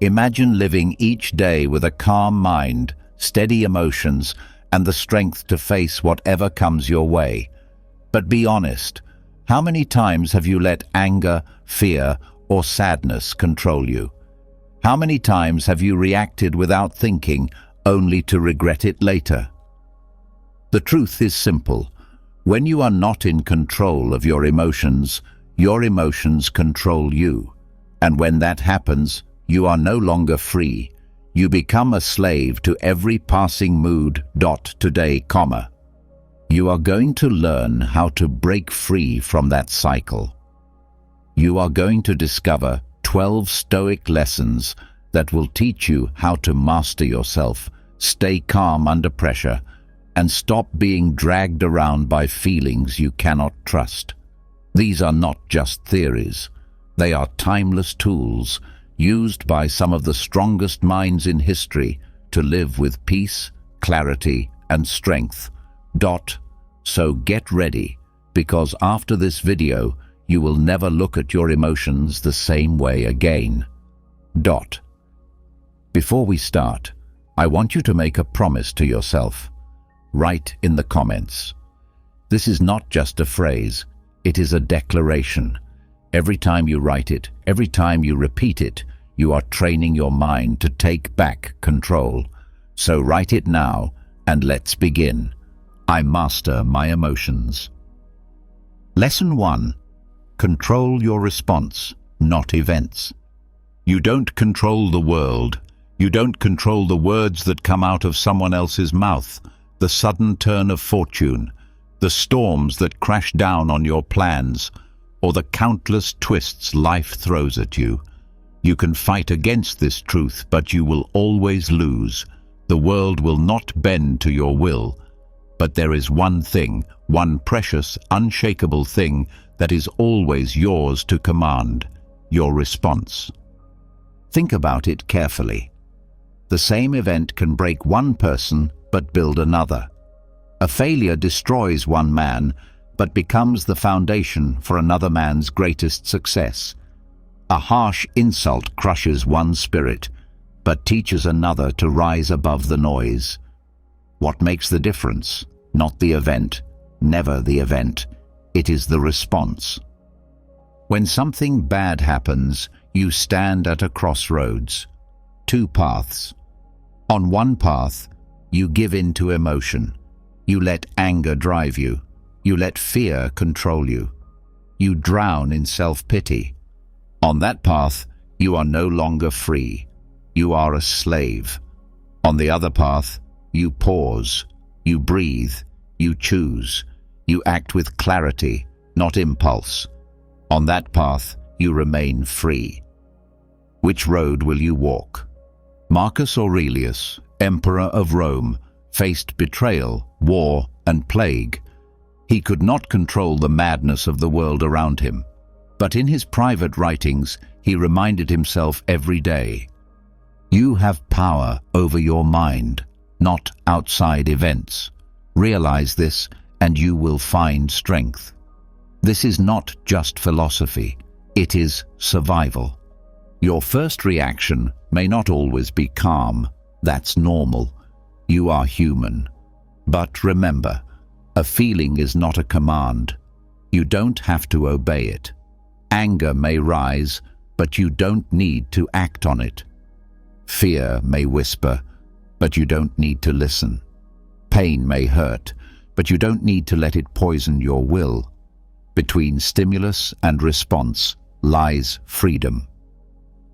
Imagine living each day with a calm mind, steady emotions, and the strength to face whatever comes your way. But be honest, how many times have you let anger, fear, or sadness control you? How many times have you reacted without thinking, only to regret it later? The truth is simple. When you are not in control of your emotions control you. And when that happens, you are no longer free. You become a slave to every passing mood. Today, you are going to learn how to break free from that cycle. You are going to discover 12 Stoic lessons that will teach you how to master yourself, stay calm under pressure, and stop being dragged around by feelings you cannot trust. These are not just theories. They are timeless tools used by some of the strongest minds in history to live with peace, clarity, and strength. So get ready, because after this video, you will never look at your emotions the same way again. Before we start, I want you to make a promise to yourself. Write in the comments. This is not just a phrase, it is a declaration. Every time you write it, every time you repeat it, you are training your mind to take back control. So write it now, and let's begin. I master my emotions. Lesson 1. Control your response, not events. You don't control the world. You don't control the words that come out of someone else's mouth, the sudden turn of fortune, the storms that crash down on your plans, or the countless twists life throws at you. You can fight against this truth, but you will always lose. The world will not bend to your will. But there is one thing, one precious, unshakable thing that is always yours to command: your response. Think about it carefully. The same event can break one person but build another. A failure destroys one man but becomes the foundation for another man's greatest success. A harsh insult crushes one spirit but teaches another to rise above the noise. What makes the difference? Not the event, never the event. It is the response. When something bad happens, you stand at a crossroads. Two paths. On one path, you give in to emotion. You let anger drive you. You let fear control you. You drown in self-pity. On that path, you are no longer free. You are a slave. On the other path, you pause. You breathe. You choose. You act with clarity, not impulse. On that path, you remain free. Which road will you walk? Marcus Aurelius, Emperor of Rome, faced betrayal, war, and plague. He could not control the madness of the world around him. But in his private writings, he reminded himself every day, "You have power over your mind, not outside events. Realize this, and you will find strength." This is not just philosophy, it is survival. Your first reaction may not always be calm. That's normal. You are human. But remember, a feeling is not a command. You don't have to obey it. Anger may rise, but you don't need to act on it. Fear may whisper, but you don't need to listen. Pain may hurt, but you don't need to let it poison your will. Between stimulus and response lies freedom.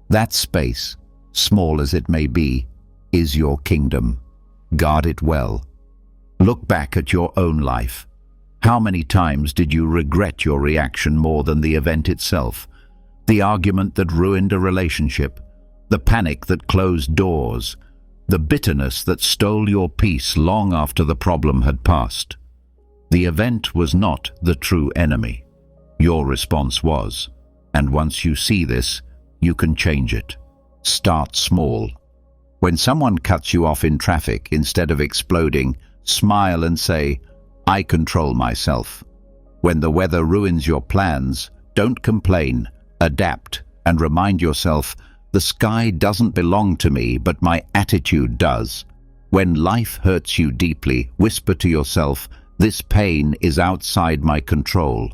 That space, small as it may be, is your kingdom. Guard it well. Look back at your own life. How many times did you regret your reaction more than the event itself? The argument that ruined a relationship, the panic that closed doors, the bitterness that stole your peace long after the problem had passed. The event was not the true enemy. Your response was. And once you see this, you can change it. Start small. When someone cuts you off in traffic, instead of exploding, smile and say, "I control myself." When the weather ruins your plans, don't complain, adapt, and remind yourself, The sky doesn't belong to me, but my attitude does. When life hurts you deeply, whisper to yourself, this pain is outside my control.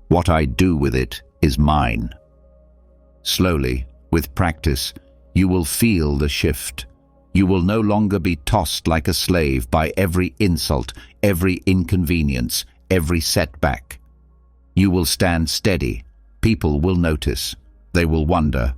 What I do with it is mine. Slowly, with practice, you will feel the shift. You will no longer be tossed like a slave by every insult, every inconvenience, every setback. You will stand steady. People will notice. They will wonder,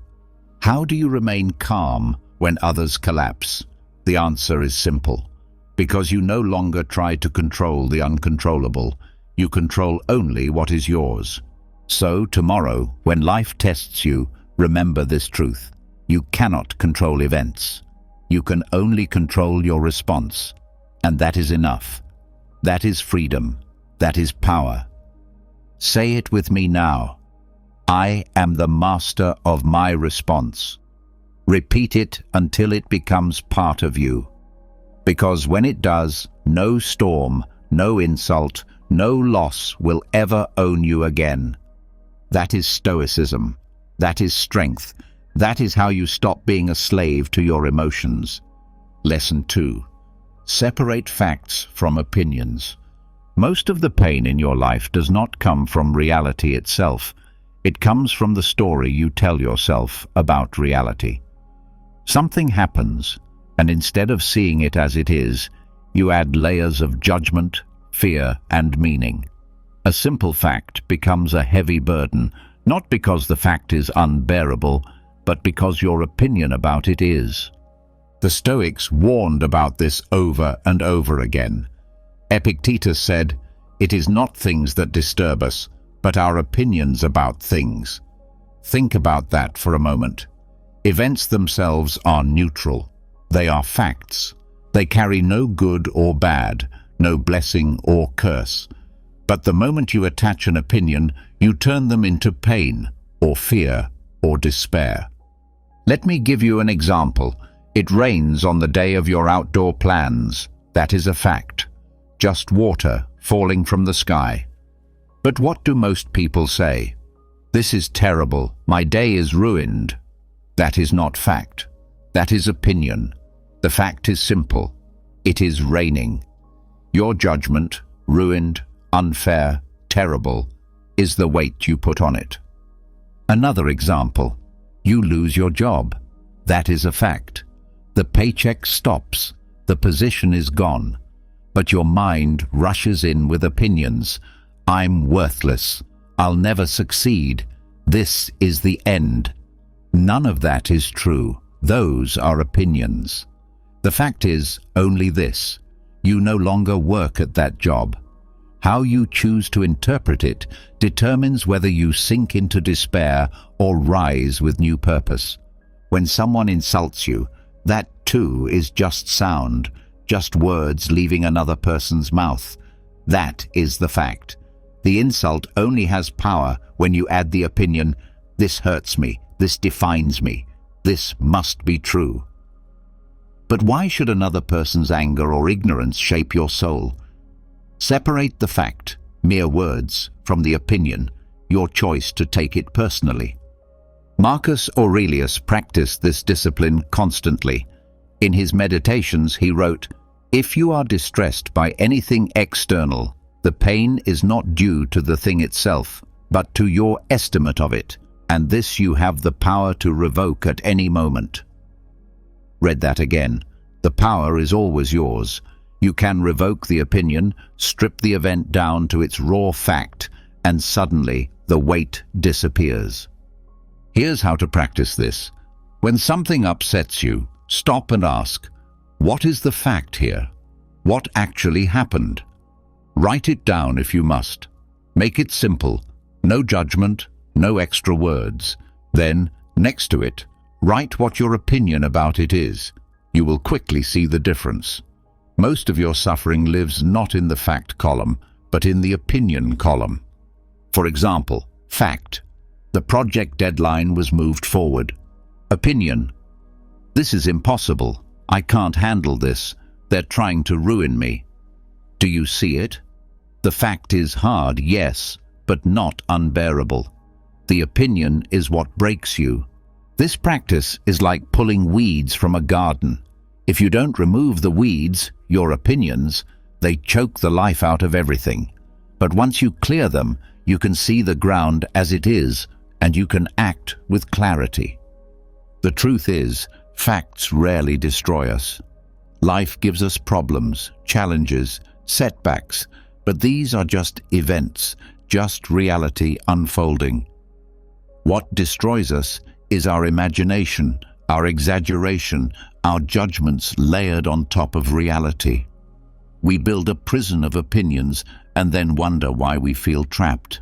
how do you remain calm when others collapse? The answer is simple. Because you no longer try to control the uncontrollable. You control only what is yours. So tomorrow, when life tests you, remember this truth. You cannot control events. You can only control your response. And that is enough. That is freedom. That is power. Say it with me now. I am the master of my response. Repeat it until it becomes part of you. Because when it does, no storm, no insult, no loss will ever own you again. That is Stoicism. That is strength. That is how you stop being a slave to your emotions. Lesson 2. Separate facts from opinions. Most of the pain in your life does not come from reality itself. It comes from the story you tell yourself about reality. Something happens, and instead of seeing it as it is, you add layers of judgment, fear, and meaning. A simple fact becomes a heavy burden, not because the fact is unbearable, but because your opinion about it is. The Stoics warned about this over and over again. Epictetus said, "It is not things that disturb us, but our opinions about things." Think about that for a moment. Events themselves are neutral. They are facts. They carry no good or bad, no blessing or curse. But the moment you attach an opinion, you turn them into pain, or fear, or despair. Let me give you an example. It rains on the day of your outdoor plans. That is a fact. Just water falling from the sky. But what do most people say? This is terrible. My day is ruined. That is not fact. That is opinion. The fact is simple. It is raining. Your judgment, ruined, unfair, terrible, is the weight you put on it. Another example. You lose your job. That is a fact. The paycheck stops. The position is gone. But your mind rushes in with opinions. I'm worthless. I'll never succeed. This is the end. None of that is true. Those are opinions. The fact is only this. You no longer work at that job. How you choose to interpret it determines whether you sink into despair or rise with new purpose. When someone insults you, that too is just sound, just words leaving another person's mouth. That is the fact. The insult only has power when you add the opinion, this hurts me, this defines me, this must be true. But why should another person's anger or ignorance shape your soul? Separate the fact, mere words, from the opinion, your choice to take it personally. Marcus Aurelius practiced this discipline constantly. In his meditations he wrote, "If you are distressed by anything external, the pain is not due to the thing itself, but to your estimate of it, and this you have the power to revoke at any moment." Read that again. The power is always yours. You can revoke the opinion, strip the event down to its raw fact, and suddenly the weight disappears. Here's how to practice this. When something upsets you, stop and ask, what is the fact here? What actually happened? Write it down if you must. Make it simple. No judgment, no extra words. Then, next to it, write what your opinion about it is. You will quickly see the difference. Most of your suffering lives not in the fact column, but in the opinion column. For example, fact. The project deadline was moved forward. Opinion. This is impossible. I can't handle this. They're trying to ruin me. Do you see it? The fact is hard, yes, but not unbearable. The opinion is what breaks you. This practice is like pulling weeds from a garden. If you don't remove the weeds, your opinions, they choke the life out of everything. But once you clear them, you can see the ground as it is, and you can act with clarity. The truth is, facts rarely destroy us. Life gives us problems, challenges, setbacks, but these are just events, just reality unfolding. What destroys us is our imagination, our exaggeration, our judgments layered on top of reality. We build a prison of opinions and then wonder why we feel trapped.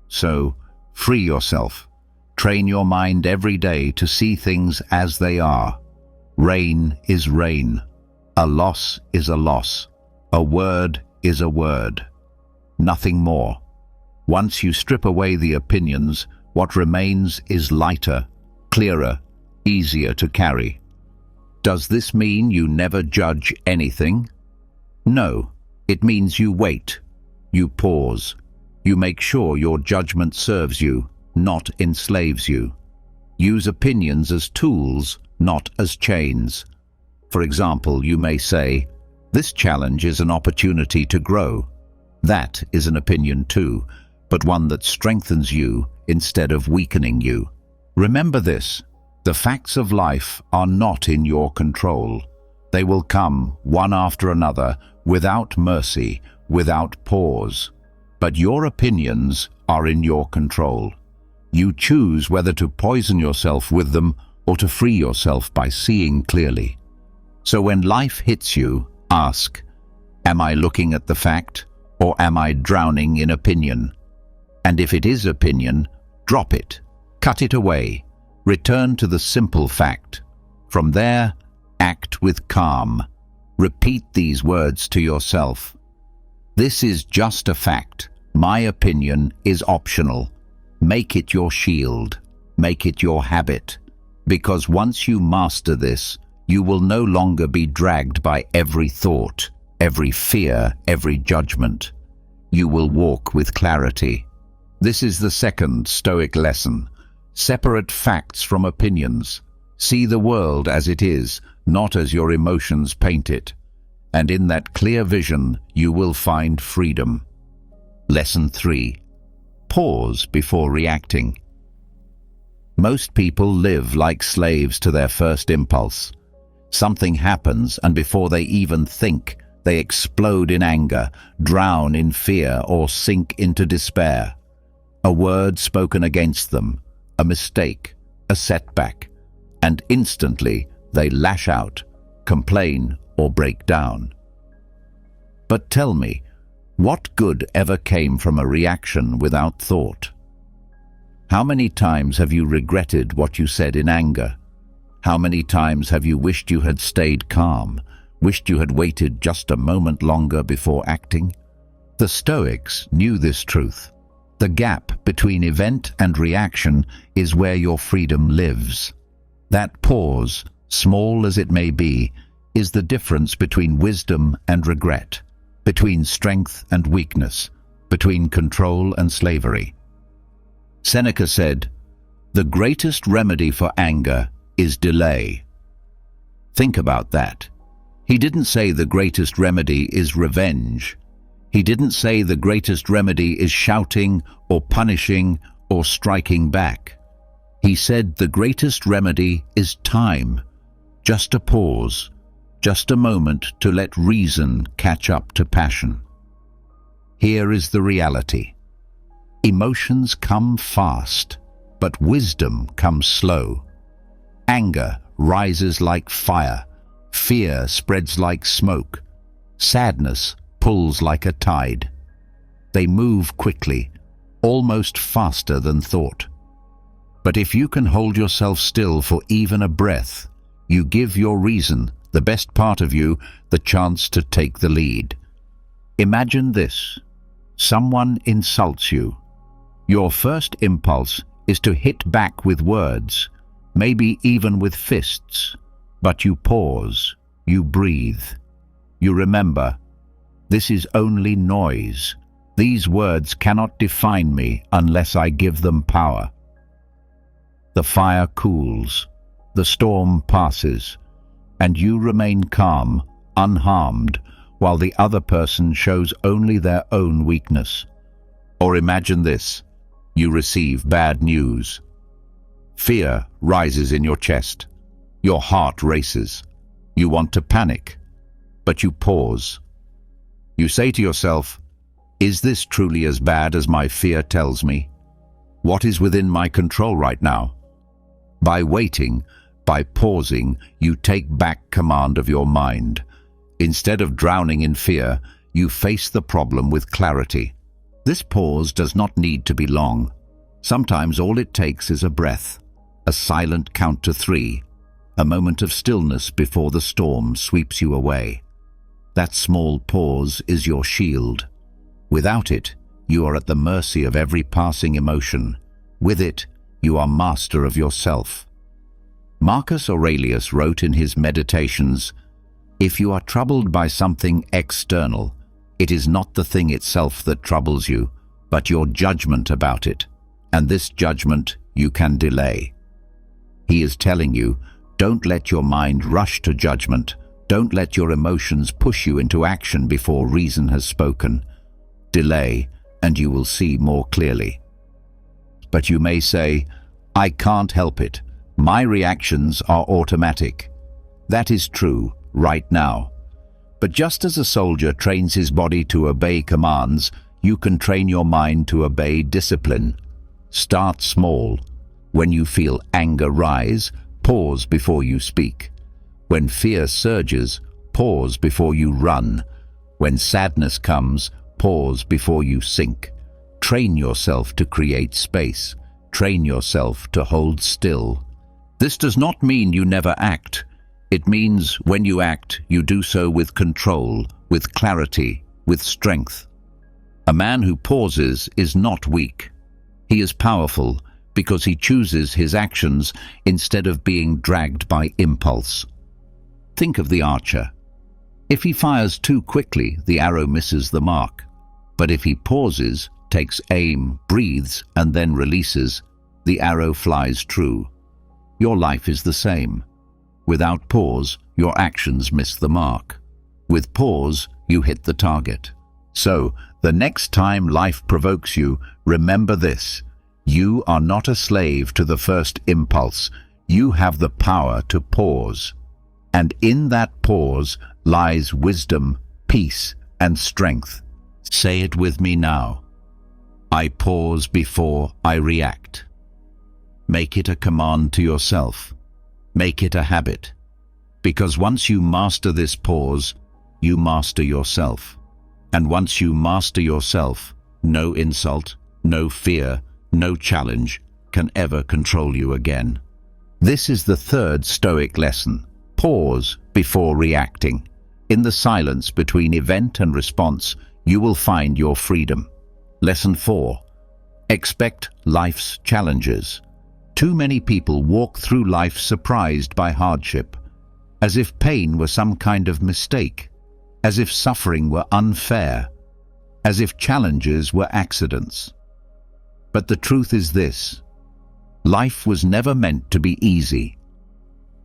So, free yourself. Train your mind every day to see things as they are. Rain is rain. A loss is a loss. A word is a word. Nothing more. Once you strip away the opinions, what remains is lighter, clearer, easier to carry. Does this mean you never judge anything? No, it means you wait, you pause, you make sure your judgment serves you, not enslaves you. Use opinions as tools, not as chains. For example, you may say, "This challenge is an opportunity to grow." That is an opinion too, but one that strengthens you instead of weakening you. Remember this, the facts of life are not in your control. They will come, one after another, without mercy, without pause. But your opinions are in your control. You choose whether to poison yourself with them or to free yourself by seeing clearly. So when life hits you, ask, am I looking at the fact or am I drowning in opinion? And if it is opinion, drop it, cut it away, return to the simple fact. From there, act with calm. Repeat these words to yourself. This is just a fact. My opinion is optional. Make it your shield. Make it your habit. Because once you master this, you will no longer be dragged by every thought, every fear, every judgment. You will walk with clarity. This is the second Stoic lesson. Separate facts from opinions. See the world as it is, not as your emotions paint it. And in that clear vision, you will find freedom. Lesson 3. Pause before reacting. Most people live like slaves to their first impulse. Something happens, and before they even think, they explode in anger, drown in fear, or sink into despair. A word spoken against them, a mistake, a setback, and instantly they lash out, complain, or break down. But tell me, what good ever came from a reaction without thought? How many times have you regretted what you said in anger? How many times have you wished you had stayed calm, wished you had waited just a moment longer before acting? The Stoics knew this truth. The gap between event and reaction is where your freedom lives. That pause, small as it may be, is the difference between wisdom and regret, between strength and weakness, between control and slavery. Seneca said, "The greatest remedy for anger is delay." Think about that. He didn't say the greatest remedy is revenge. He didn't say the greatest remedy is shouting or punishing or striking back. He said the greatest remedy is time, just a pause, just a moment to let reason catch up to passion. Here is the reality. Emotions come fast, but wisdom comes slow. Anger rises like fire, fear spreads like smoke, sadness pulls like a tide. They move quickly, almost faster than thought. But if you can hold yourself still for even a breath, you give your reason, the best part of you, the chance to take the lead. Imagine this. Someone insults you. Your first impulse is to hit back with words, maybe even with fists. But you pause, you breathe. You remember, this is only noise. These words cannot define me unless I give them power. The fire cools, the storm passes, and you remain calm, unharmed, while the other person shows only their own weakness. Or imagine this: you receive bad news. Fear rises in your chest. Your heart races. You want to panic, but you pause. You say to yourself, "Is this truly as bad as my fear tells me? What is within my control right now?" By waiting, by pausing, you take back command of your mind. Instead of drowning in fear, you face the problem with clarity. This pause does not need to be long. Sometimes all it takes is a breath, a silent count to 3, a moment of stillness before the storm sweeps you away. That small pause is your shield. Without it, you are at the mercy of every passing emotion. With it, you are master of yourself. Marcus Aurelius wrote in his Meditations, "If you are troubled by something external, it is not the thing itself that troubles you, but your judgment about it, and this judgment you can delay." He is telling you, don't let your mind rush to judgment. Don't let your emotions push you into action before reason has spoken. Delay, and you will see more clearly. But you may say, "I can't help it. My reactions are automatic." That is true right now. But just as a soldier trains his body to obey commands, you can train your mind to obey discipline. Start small. When you feel anger rise, pause before you speak. When fear surges, pause before you run. When sadness comes, pause before you sink. Train yourself to create space. Train yourself to hold still. This does not mean you never act. It means when you act, you do so with control, with clarity, with strength. A man who pauses is not weak. He is powerful because he chooses his actions instead of being dragged by impulse. Think of the archer. If he fires too quickly, the arrow misses the mark. But if he pauses, takes aim, breathes, and then releases, the arrow flies true. Your life is the same. Without pause, your actions miss the mark. With pause, you hit the target. So, the next time life provokes you, remember this: you are not a slave to the first impulse. You have the power to pause. And in that pause lies wisdom, peace, and strength. Say it with me now. I pause before I react. Make it a command to yourself. Make it a habit. Because once you master this pause, you master yourself. And once you master yourself, no insult, no fear, no challenge can ever control you again. This is the third Stoic lesson. Pause before reacting. In the silence between event and response, you will find your freedom. Lesson 4. Expect life's challenges. Too many people walk through life surprised by hardship, as if pain were some kind of mistake, as if suffering were unfair, as if challenges were accidents. But the truth is this: life was never meant to be easy.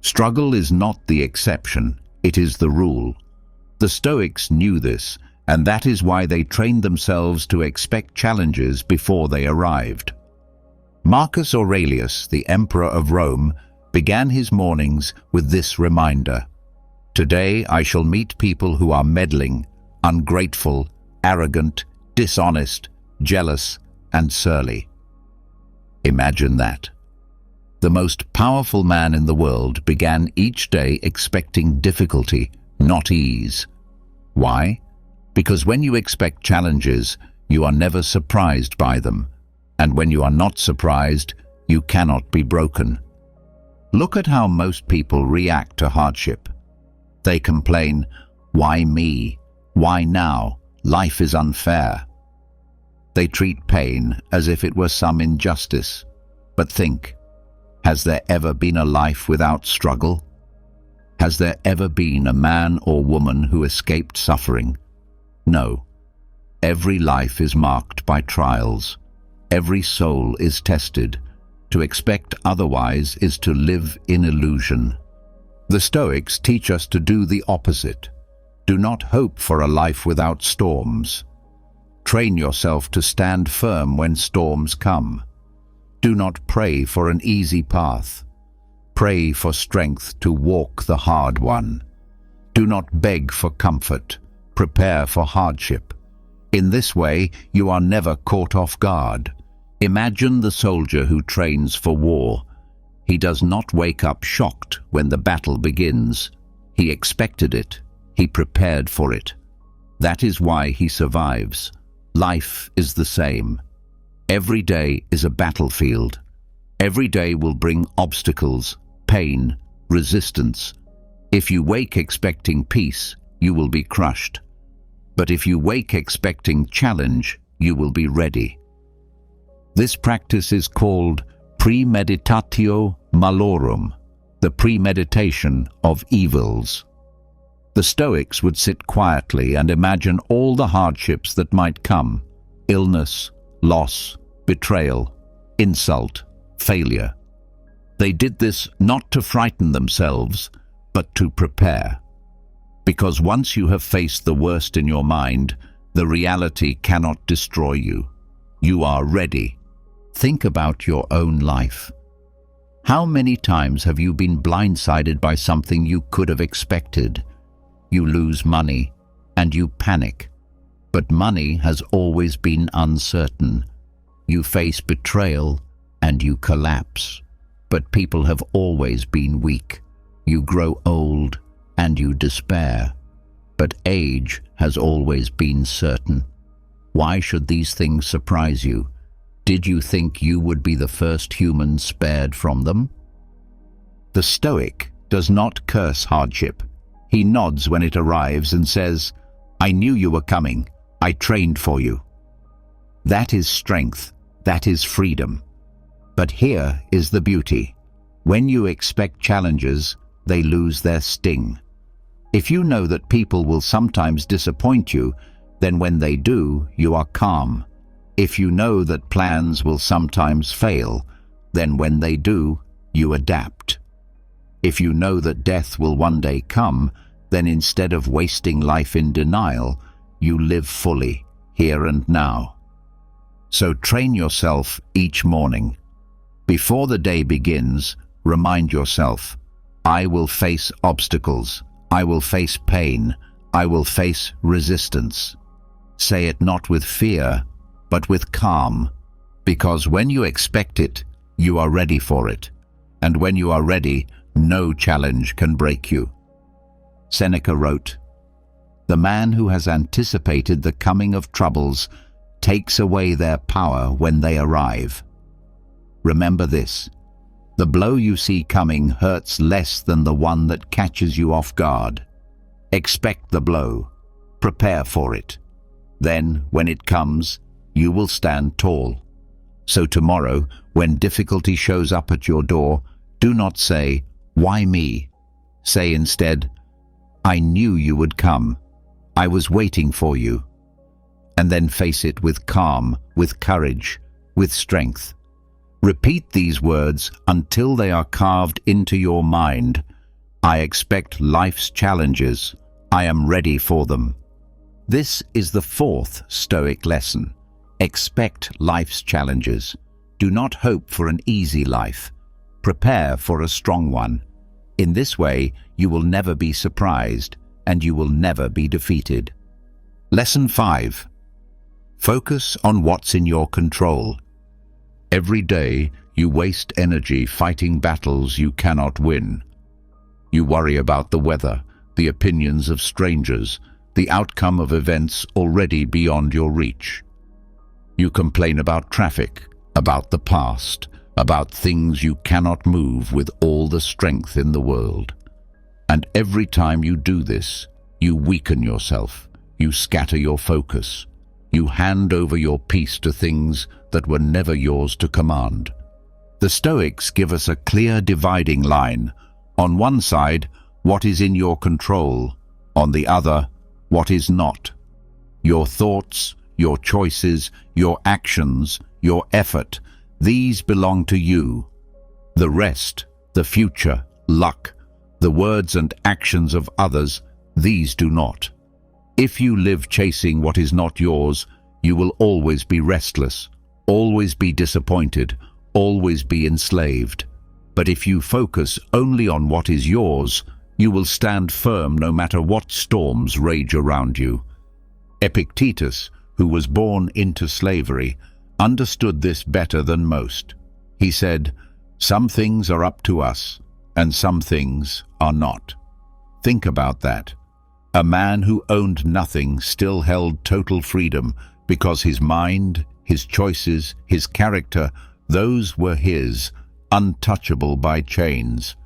Struggle is not the exception, it is the rule. The Stoics knew this, and that is why they trained themselves to expect challenges before they arrived. Marcus Aurelius, the Emperor of Rome, began his mornings with this reminder: "Today I shall meet people who are meddling, ungrateful, arrogant, dishonest, jealous, and surly." Imagine that. The most powerful man in the world began each day expecting difficulty, not ease. Why? Because when you expect challenges, you are never surprised by them. And when you are not surprised, you cannot be broken. Look at how most people react to hardship. They complain, "Why me? Why now? Life is unfair." They treat pain as if it were some injustice. But think, has there ever been a life without struggle? Has there ever been a man or woman who escaped suffering? No. Every life is marked by trials. Every soul is tested. To expect otherwise is to live in illusion. The Stoics teach us to do the opposite. Do not hope for a life without storms. Train yourself to stand firm when storms come. Do not pray for an easy path. Pray for strength to walk the hard one. Do not beg for comfort. Prepare for hardship. In this way, you are never caught off guard. Imagine the soldier who trains for war. He does not wake up shocked when the battle begins. He expected it. He prepared for it. That is why he survives. Life is the same. Every day is a battlefield. Every day will bring obstacles, pain, resistance. If you wake expecting peace, you will be crushed. But if you wake expecting challenge, you will be ready. This practice is called premeditatio malorum, the premeditation of evils. The Stoics would sit quietly and imagine all the hardships that might come: illness, loss, betrayal, insult, failure. They did this not to frighten themselves, but to prepare. Because once you have faced the worst in your mind, the reality cannot destroy you. You are ready. Think about your own life. How many times have you been blindsided by something you could have expected? You lose money and you panic. But money has always been uncertain. You face betrayal and you collapse. But people have always been weak. You grow old and you despair. But age has always been certain. Why should these things surprise you? Did you think you would be the first human spared from them? The Stoic does not curse hardship. He nods when it arrives and says, "I knew you were coming. I trained for you." That is strength. That is freedom. But here is the beauty. When you expect challenges, they lose their sting. If you know that people will sometimes disappoint you, then when they do, you are calm. If you know that plans will sometimes fail, then when they do, you adapt. If you know that death will one day come, then instead of wasting life in denial, you live fully, here and now. So train yourself each morning. Before the day begins, remind yourself, I will face obstacles, I will face pain, I will face resistance. Say it not with fear, but with calm, because when you expect it, you are ready for it, and when you are ready, no challenge can break you. Seneca wrote, "The man who has anticipated the coming of troubles takes away their power when they arrive." Remember this: the blow you see coming hurts less than the one that catches you off guard. Expect the blow, prepare for it. Then, when it comes, you will stand tall. So tomorrow, when difficulty shows up at your door, do not say, "Why me?" Say instead, "I knew you would come. I was waiting for you." And then face it with calm, with courage, with strength. Repeat these words until they are carved into your mind. I expect life's challenges. I am ready for them. This is the fourth Stoic lesson. Expect life's challenges. Do not hope for an easy life. Prepare for a strong one. In this way, you will never be surprised, and you will never be defeated. Lesson 5. Focus on what's in your control. Every day, you waste energy fighting battles you cannot win. You worry about the weather, the opinions of strangers, the outcome of events already beyond your reach. You complain about traffic, about the past, about things you cannot move with all the strength in the world. And every time you do this, you weaken yourself, you scatter your focus, you hand over your peace to things that were never yours to command. The Stoics give us a clear dividing line. On one side, what is in your control. On the other, what is not. Your thoughts, your choices, your actions, your effort, These belong to you. The rest, the future, luck, the words and actions of others, these do not. If you live chasing what is not yours, you will always be restless, always be disappointed, always be enslaved. But if you focus only on what is yours, you will stand firm no matter what storms rage around you. Epictetus, who was born into slavery, understood this better than most. He said, "Some things are up to us, and some things are not." Think about that. A man who owned nothing still held total freedom because his mind, his choices, his character, those were his, untouchable by chains.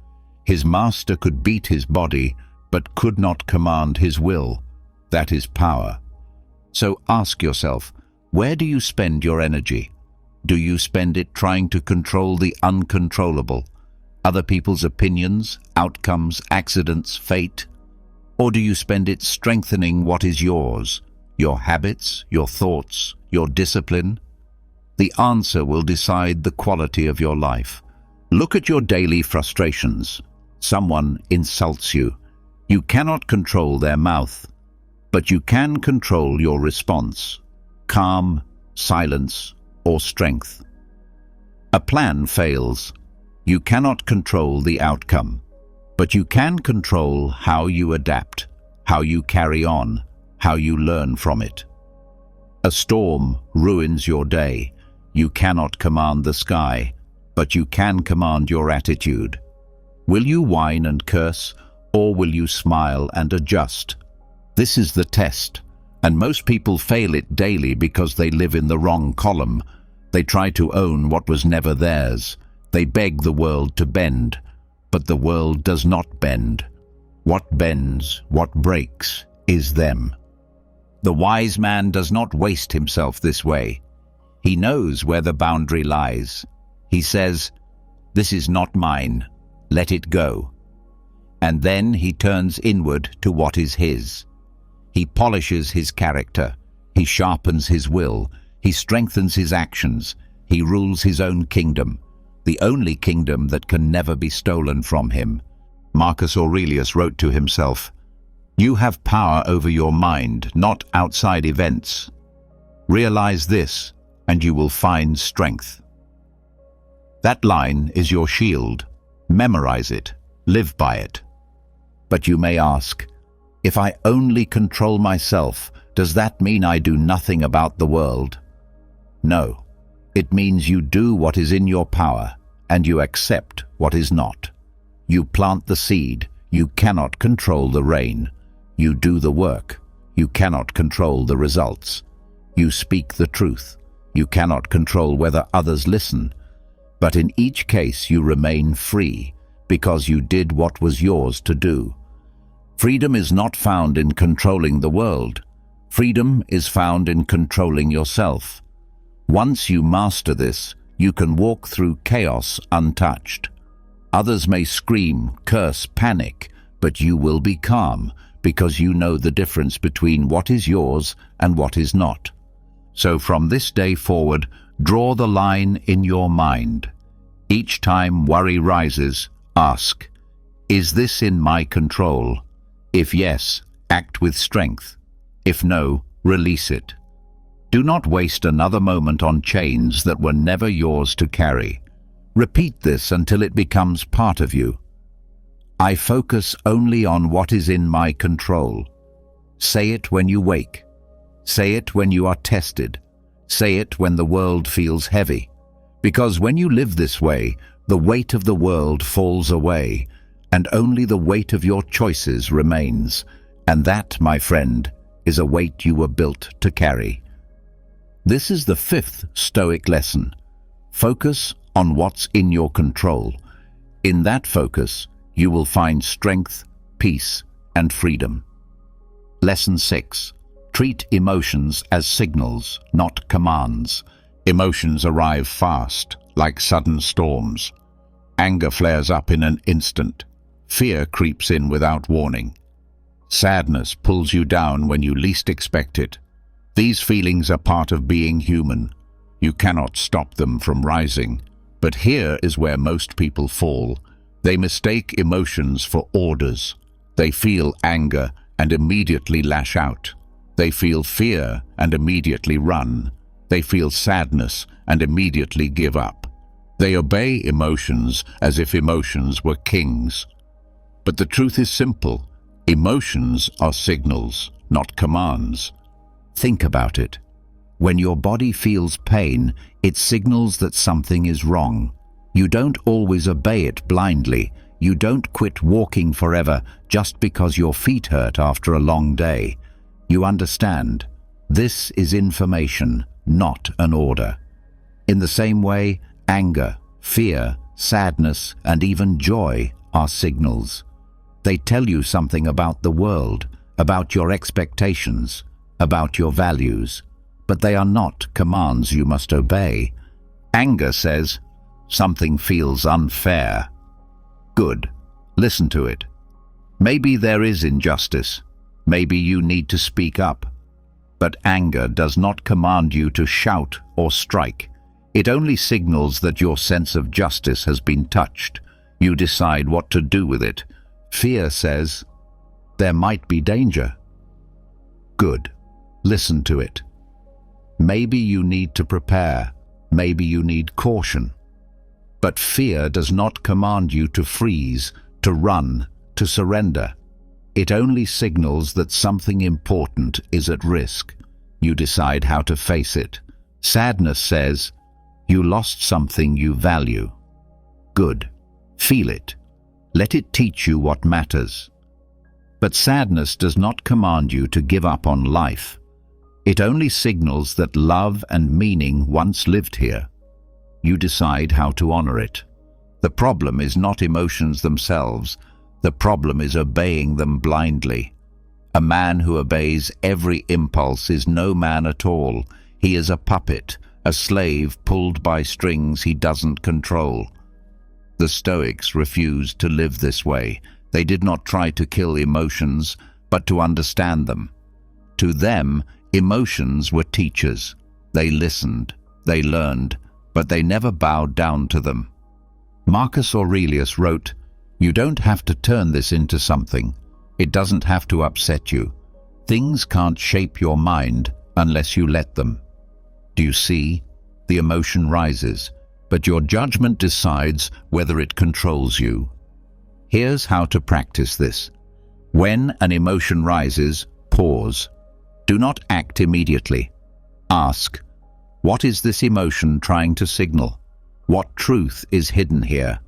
His master could beat his body, but could not command his will. That is power. So ask yourself, where do you spend your energy? Do you spend it trying to control the uncontrollable? Other people's opinions, outcomes, accidents, fate? Or do you spend it strengthening what is yours? Your habits, your thoughts, your discipline? The answer will decide the quality of your life. Look at your daily frustrations. Someone insults you. You cannot control their mouth, but you can control your response. Calm, silence, or strength. A plan fails. You cannot control the outcome, but you can control how you adapt, how you carry on, how you learn from it. A storm ruins your day. You cannot command the sky, but you can command your attitude. Will you whine and curse, or will you smile and adjust? This is the test, and most people fail it daily because they live in the wrong column. They try to own what was never theirs. They beg the world to bend, but the world does not bend. What bends, what breaks, is them. The wise man does not waste himself this way. He knows where the boundary lies. He says, "This is not mine. Let it go." And then he turns inward to what is his. He polishes his character. He sharpens his will. He strengthens his actions. He rules his own kingdom, the only kingdom that can never be stolen from him. Marcus Aurelius wrote to himself, "You have power over your mind, not outside events. Realize this, and you will find strength." That line is your shield. Memorize it. Live by it. But you may ask, if I only control myself, does that mean I do nothing about the world? No. It means you do what is in your power, and you accept what is not. You plant the seed. You cannot control the rain. You do the work. You cannot control the results. You speak the truth. You cannot control whether others listen. But in each case you remain free, because you did what was yours to do. Freedom is not found in controlling the world. Freedom is found in controlling yourself. Once you master this, you can walk through chaos untouched. Others may scream, curse, panic, but you will be calm, because you know the difference between what is yours and what is not. So from this day forward, draw the line in your mind. Each time worry rises, ask, "Is this in my control?" If yes, act with strength. If no, release it. Do not waste another moment on chains that were never yours to carry. Repeat this until it becomes part of you. I focus only on what is in my control. Say it when you wake. Say it when you are tested. Say it when the world feels heavy. Because when you live this way, the weight of the world falls away, and only the weight of your choices remains. And that, my friend, is a weight you were built to carry. This is the 5th Stoic lesson. Focus on what's in your control. In that focus, you will find strength, peace, and freedom. Lesson 6. Treat emotions as signals, not commands. Emotions arrive fast, like sudden storms. Anger flares up in an instant. Fear creeps in without warning. Sadness pulls you down when you least expect it. These feelings are part of being human. You cannot stop them from rising. But here is where most people fall. They mistake emotions for orders. They feel anger and immediately lash out. They feel fear and immediately run. They feel sadness and immediately give up. They obey emotions as if emotions were kings. But the truth is simple. Emotions are signals, not commands. Think about it. When your body feels pain, it signals that something is wrong. You don't always obey it blindly. You don't quit walking forever just because your feet hurt after a long day. You understand. This is information, not an order. In the same way, anger, fear, sadness, and even joy are signals. They tell you something about the world, about your expectations, about your values. But they are not commands you must obey. Anger says, something feels unfair. Good. Listen to it. Maybe there is injustice. Maybe you need to speak up. But anger does not command you to shout or strike. It only signals that your sense of justice has been touched. You decide what to do with it. Fear says, there might be danger. Good. Listen to it. Maybe you need to prepare. Maybe you need caution. But fear does not command you to freeze, to run, to surrender. It only signals that something important is at risk. You decide how to face it. Sadness says, you lost something you value. Good. Feel it. Let it teach you what matters. But sadness does not command you to give up on life. It only signals that love and meaning once lived here. You decide how to honor it. The problem is not emotions themselves. The problem is obeying them blindly. A man who obeys every impulse is no man at all. He is a puppet, a slave pulled by strings he doesn't control. The Stoics refused to live this way. They did not try to kill emotions, but to understand them. To them, emotions were teachers. They listened, they learned, but they never bowed down to them. Marcus Aurelius wrote, "You don't have to turn this into something. It doesn't have to upset you. Things can't shape your mind unless you let them." Do you see? The emotion rises, but your judgment decides whether it controls you. Here's how to practice this. When an emotion rises, pause. Do not act immediately. Ask, what is this emotion trying to signal? What truth is hidden here?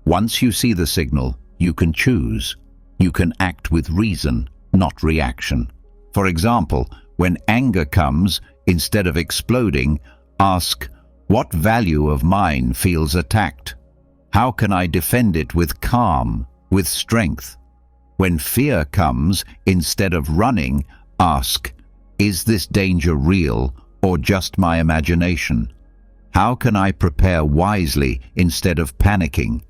Once you see the signal, you can choose. You can act with reason, not reaction. For example, when anger comes, instead of exploding, ask, what value of mine feels attacked? How can I defend it with calm, with strength? When fear comes, instead of running, ask, is this danger real or just my imagination? How can I prepare wisely instead of panicking?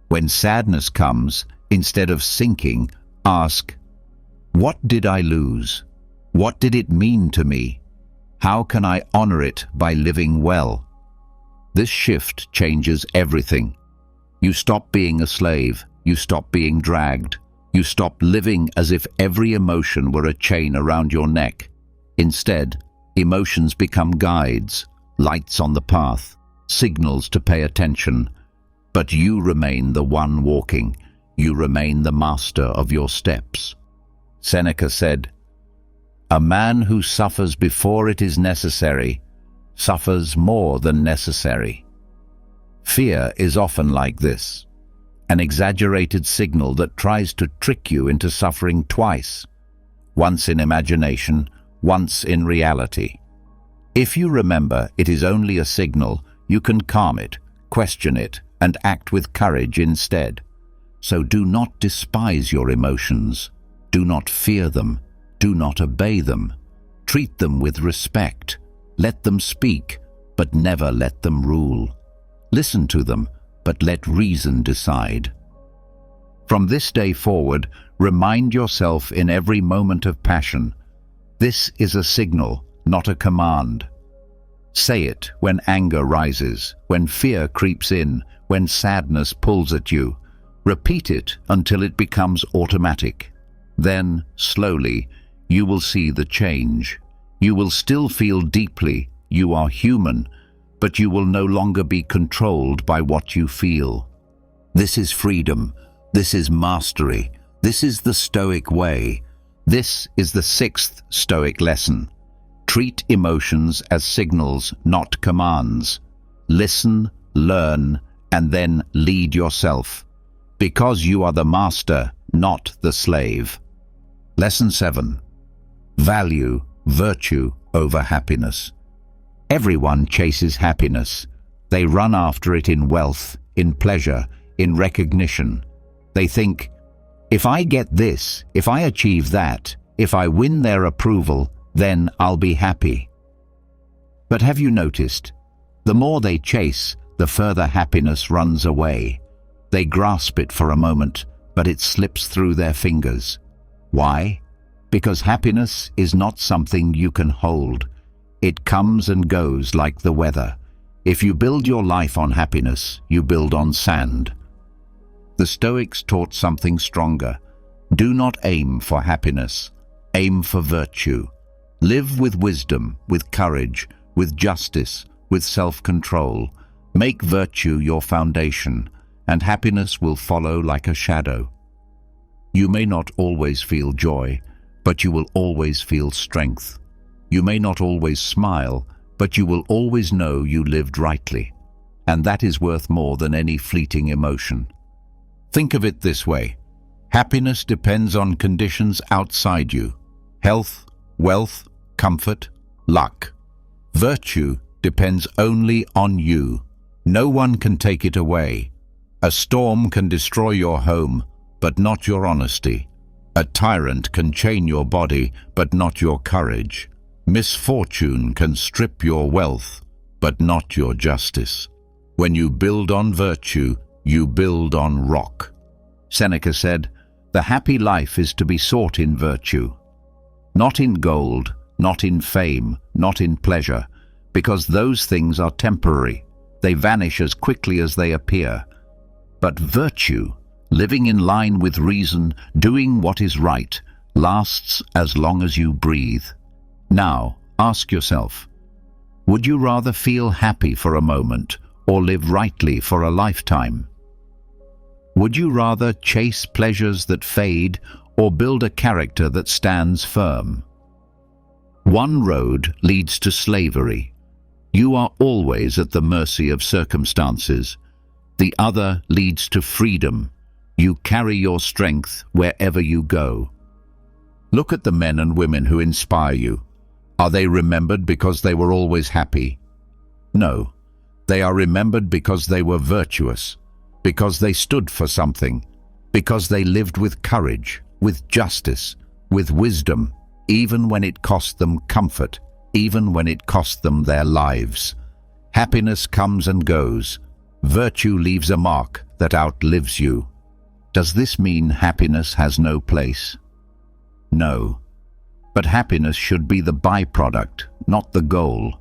When sadness comes, instead of sinking, ask, what did I lose? What did it mean to me? How can I honor it by living well? This shift changes everything. You stop being a slave. You stop being dragged. You stop living as if every emotion were a chain around your neck. Instead, emotions become guides, lights on the path, signals to pay attention. But you remain the one walking. You remain the master of your steps. Seneca said, "A man who suffers before it is necessary suffers more than necessary." Fear is often like this, an exaggerated signal that tries to trick you into suffering twice, once in imagination, once in reality. If you remember it is only a signal, you can calm it, question it, and act with courage instead. So do not despise your emotions. Do not fear them. Do not obey them. Treat them with respect. Let them speak, but never let them rule. Listen to them, but let reason decide. From this day forward, remind yourself in every moment of passion, this is a signal, not a command. Say it when anger rises, when fear creeps in, when sadness pulls at you. Repeat it until it becomes automatic. Then, slowly, you will see the change. You will still feel deeply, you are human, but you will no longer be controlled by what you feel. This is freedom. This is mastery. This is the Stoic way. This is the 6th Stoic lesson. Treat emotions as signals, not commands. Listen, learn, and then lead yourself. Because you are the master, not the slave. Lesson 7. Value virtue over happiness. Everyone chases happiness. They run after it in wealth, in pleasure, in recognition. They think, if I get this, if I achieve that, if I win their approval, then I'll be happy. But have you noticed? The more they chase, the further happiness runs away. They grasp it for a moment, but it slips through their fingers. Why? Because happiness is not something you can hold. It comes and goes like the weather. If you build your life on happiness, you build on sand. The Stoics taught something stronger. Do not aim for happiness. Aim for virtue. Live with wisdom, with courage, with justice, with self-control. Make virtue your foundation, and happiness will follow like a shadow. You may not always feel joy, but you will always feel strength. You may not always smile, but you will always know you lived rightly. And that is worth more than any fleeting emotion. Think of it this way. Happiness depends on conditions outside you. Health, wealth, comfort, luck. Virtue depends only on you. No one can take it away. A storm can destroy your home, but not your honesty. A tyrant can chain your body, but not your courage. Misfortune can strip your wealth, but not your justice. When you build on virtue, you build on rock. Seneca said, "The happy life is to be sought in virtue. Not in gold, not in fame, not in pleasure, because those things are temporary. They vanish as quickly as they appear. But virtue, living in line with reason, doing what is right, lasts as long as you breathe." Now, ask yourself, would you rather feel happy for a moment or live rightly for a lifetime? Would you rather chase pleasures that fade or build a character that stands firm? One road leads to slavery. You are always at the mercy of circumstances. The other leads to freedom. You carry your strength wherever you go. Look at the men and women who inspire you. Are they remembered because they were always happy? No. They are remembered because they were virtuous, because they stood for something, because they lived with courage, with justice, with wisdom, even when it cost them comfort, even when it cost them their lives. Happiness comes and goes. Virtue leaves a mark that outlives you. Does this mean happiness has no place? No. But happiness should be the byproduct, not the goal.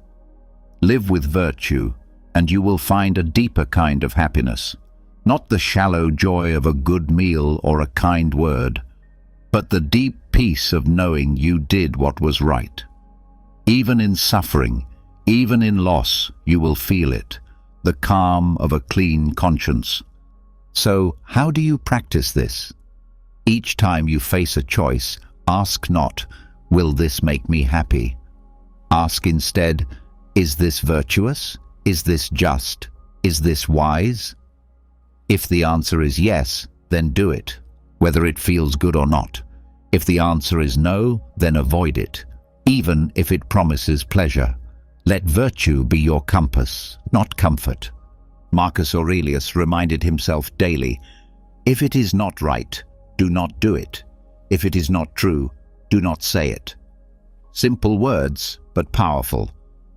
Live with virtue, and you will find a deeper kind of happiness. Not the shallow joy of a good meal or a kind word, but the deep peace of knowing you did what was right. Even in suffering, even in loss, you will feel it, the calm of a clean conscience. So, how do you practice this? Each time you face a choice, ask not, "Will this make me happy?" Ask instead, "Is this virtuous? Is this just? Is this wise?" If the answer is yes, then do it, whether it feels good or not. If the answer is no, then avoid it, even if it promises pleasure. Let virtue be your compass, not comfort. Marcus Aurelius reminded himself daily, "If it is not right, do not do it. If it is not true, do not say it." Simple words, but powerful.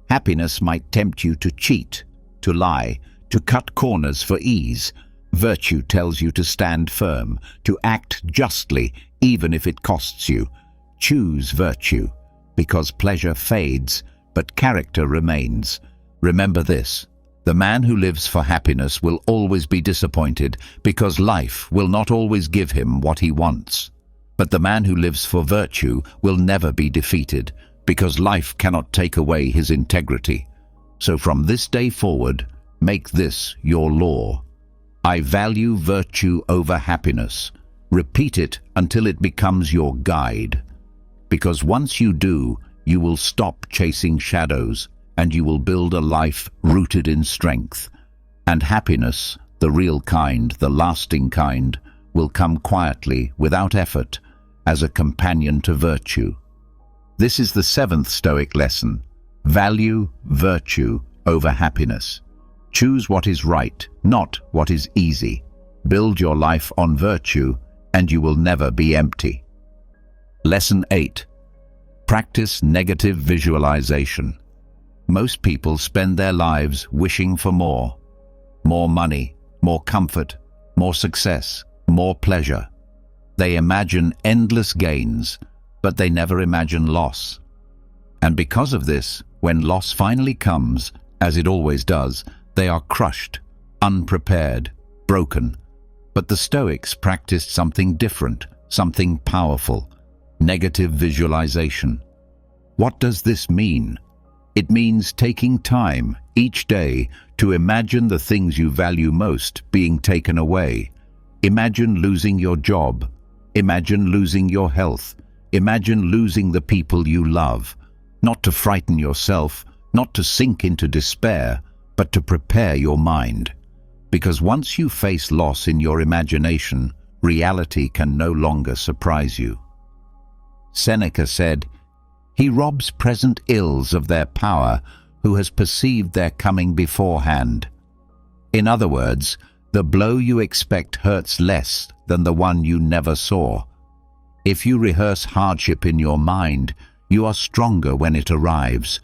Happiness might tempt you to cheat, to lie, to cut corners for ease. Virtue tells you to stand firm, to act justly, even if it costs you. Choose virtue, because pleasure fades, but character remains. Remember this: the man who lives for happiness will always be disappointed because life will not always give him what he wants. But the man who lives for virtue will never be defeated because life cannot take away his integrity. So from this day forward, make this your law. I value virtue over happiness. Repeat it until it becomes your guide. Because once you do, you will stop chasing shadows and you will build a life rooted in strength. And happiness, the real kind, the lasting kind, will come quietly, without effort, as a companion to virtue. This is the 7th Stoic lesson. Value virtue over happiness. Choose what is right, not what is easy. Build your life on virtue, and you will never be empty. Lesson 8. Practice negative visualization. Most people spend their lives wishing for more. More money, more comfort, more success, more pleasure. They imagine endless gains, but they never imagine loss. And because of this, when loss finally comes, as it always does, they are crushed, unprepared, broken. But the Stoics practiced something different, something powerful: negative visualization. What does this mean? It means taking time each day to imagine the things you value most being taken away. Imagine losing your job. Imagine losing your health. Imagine losing the people you love. Not to frighten yourself, not to sink into despair, but to prepare your mind. Because once you face loss in your imagination, reality can no longer surprise you. Seneca said, "He robs present ills of their power who has perceived their coming beforehand." In other words, the blow you expect hurts less than the one you never saw. If you rehearse hardship in your mind, you are stronger when it arrives.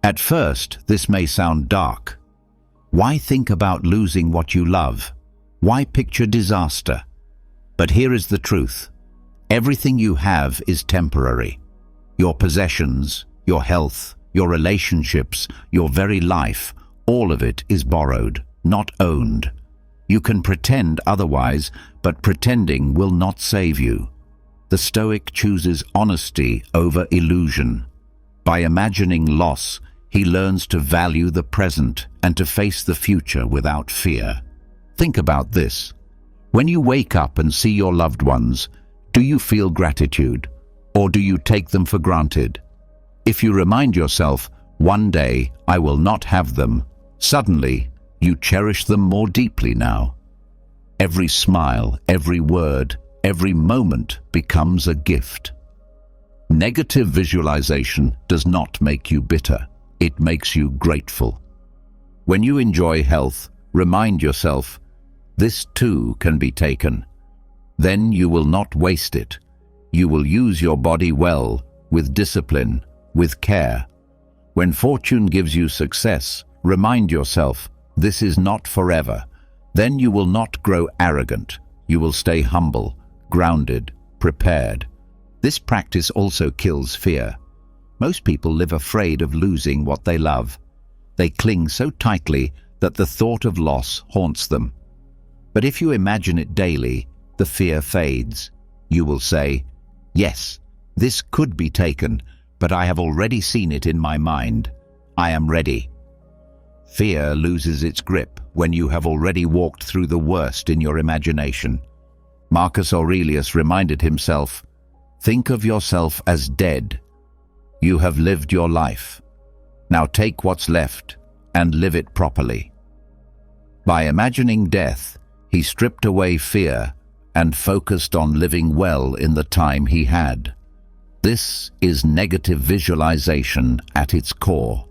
At first, this may sound dark. Why think about losing what you love? Why picture disaster? But here is the truth. Everything you have is temporary. Your possessions, your health, your relationships, your very life, all of it is borrowed, not owned. You can pretend otherwise, but pretending will not save you. The Stoic chooses honesty over illusion. By imagining loss, he learns to value the present and to face the future without fear. Think about this. When you wake up and see your loved ones, do you feel gratitude, or do you take them for granted? If you remind yourself, "One day I will not have them," suddenly you cherish them more deeply now. Every smile, every word, every moment becomes a gift. Negative visualization does not make you bitter. It makes you grateful. When you enjoy health, remind yourself, "This too can be taken." Then you will not waste it. You will use your body well, with discipline, with care. When fortune gives you success, remind yourself, "This is not forever." Then you will not grow arrogant. You will stay humble, grounded, prepared. This practice also kills fear. Most people live afraid of losing what they love. They cling so tightly that the thought of loss haunts them. But if you imagine it daily, the fear fades. You will say, "Yes, this could be taken, but I have already seen it in my mind. I am ready." Fear loses its grip when you have already walked through the worst in your imagination. Marcus Aurelius reminded himself, "Think of yourself as dead. You have lived your life. Now take what's left and live it properly." By imagining death, he stripped away fear and focused on living well in the time he had. This is negative visualization at its core.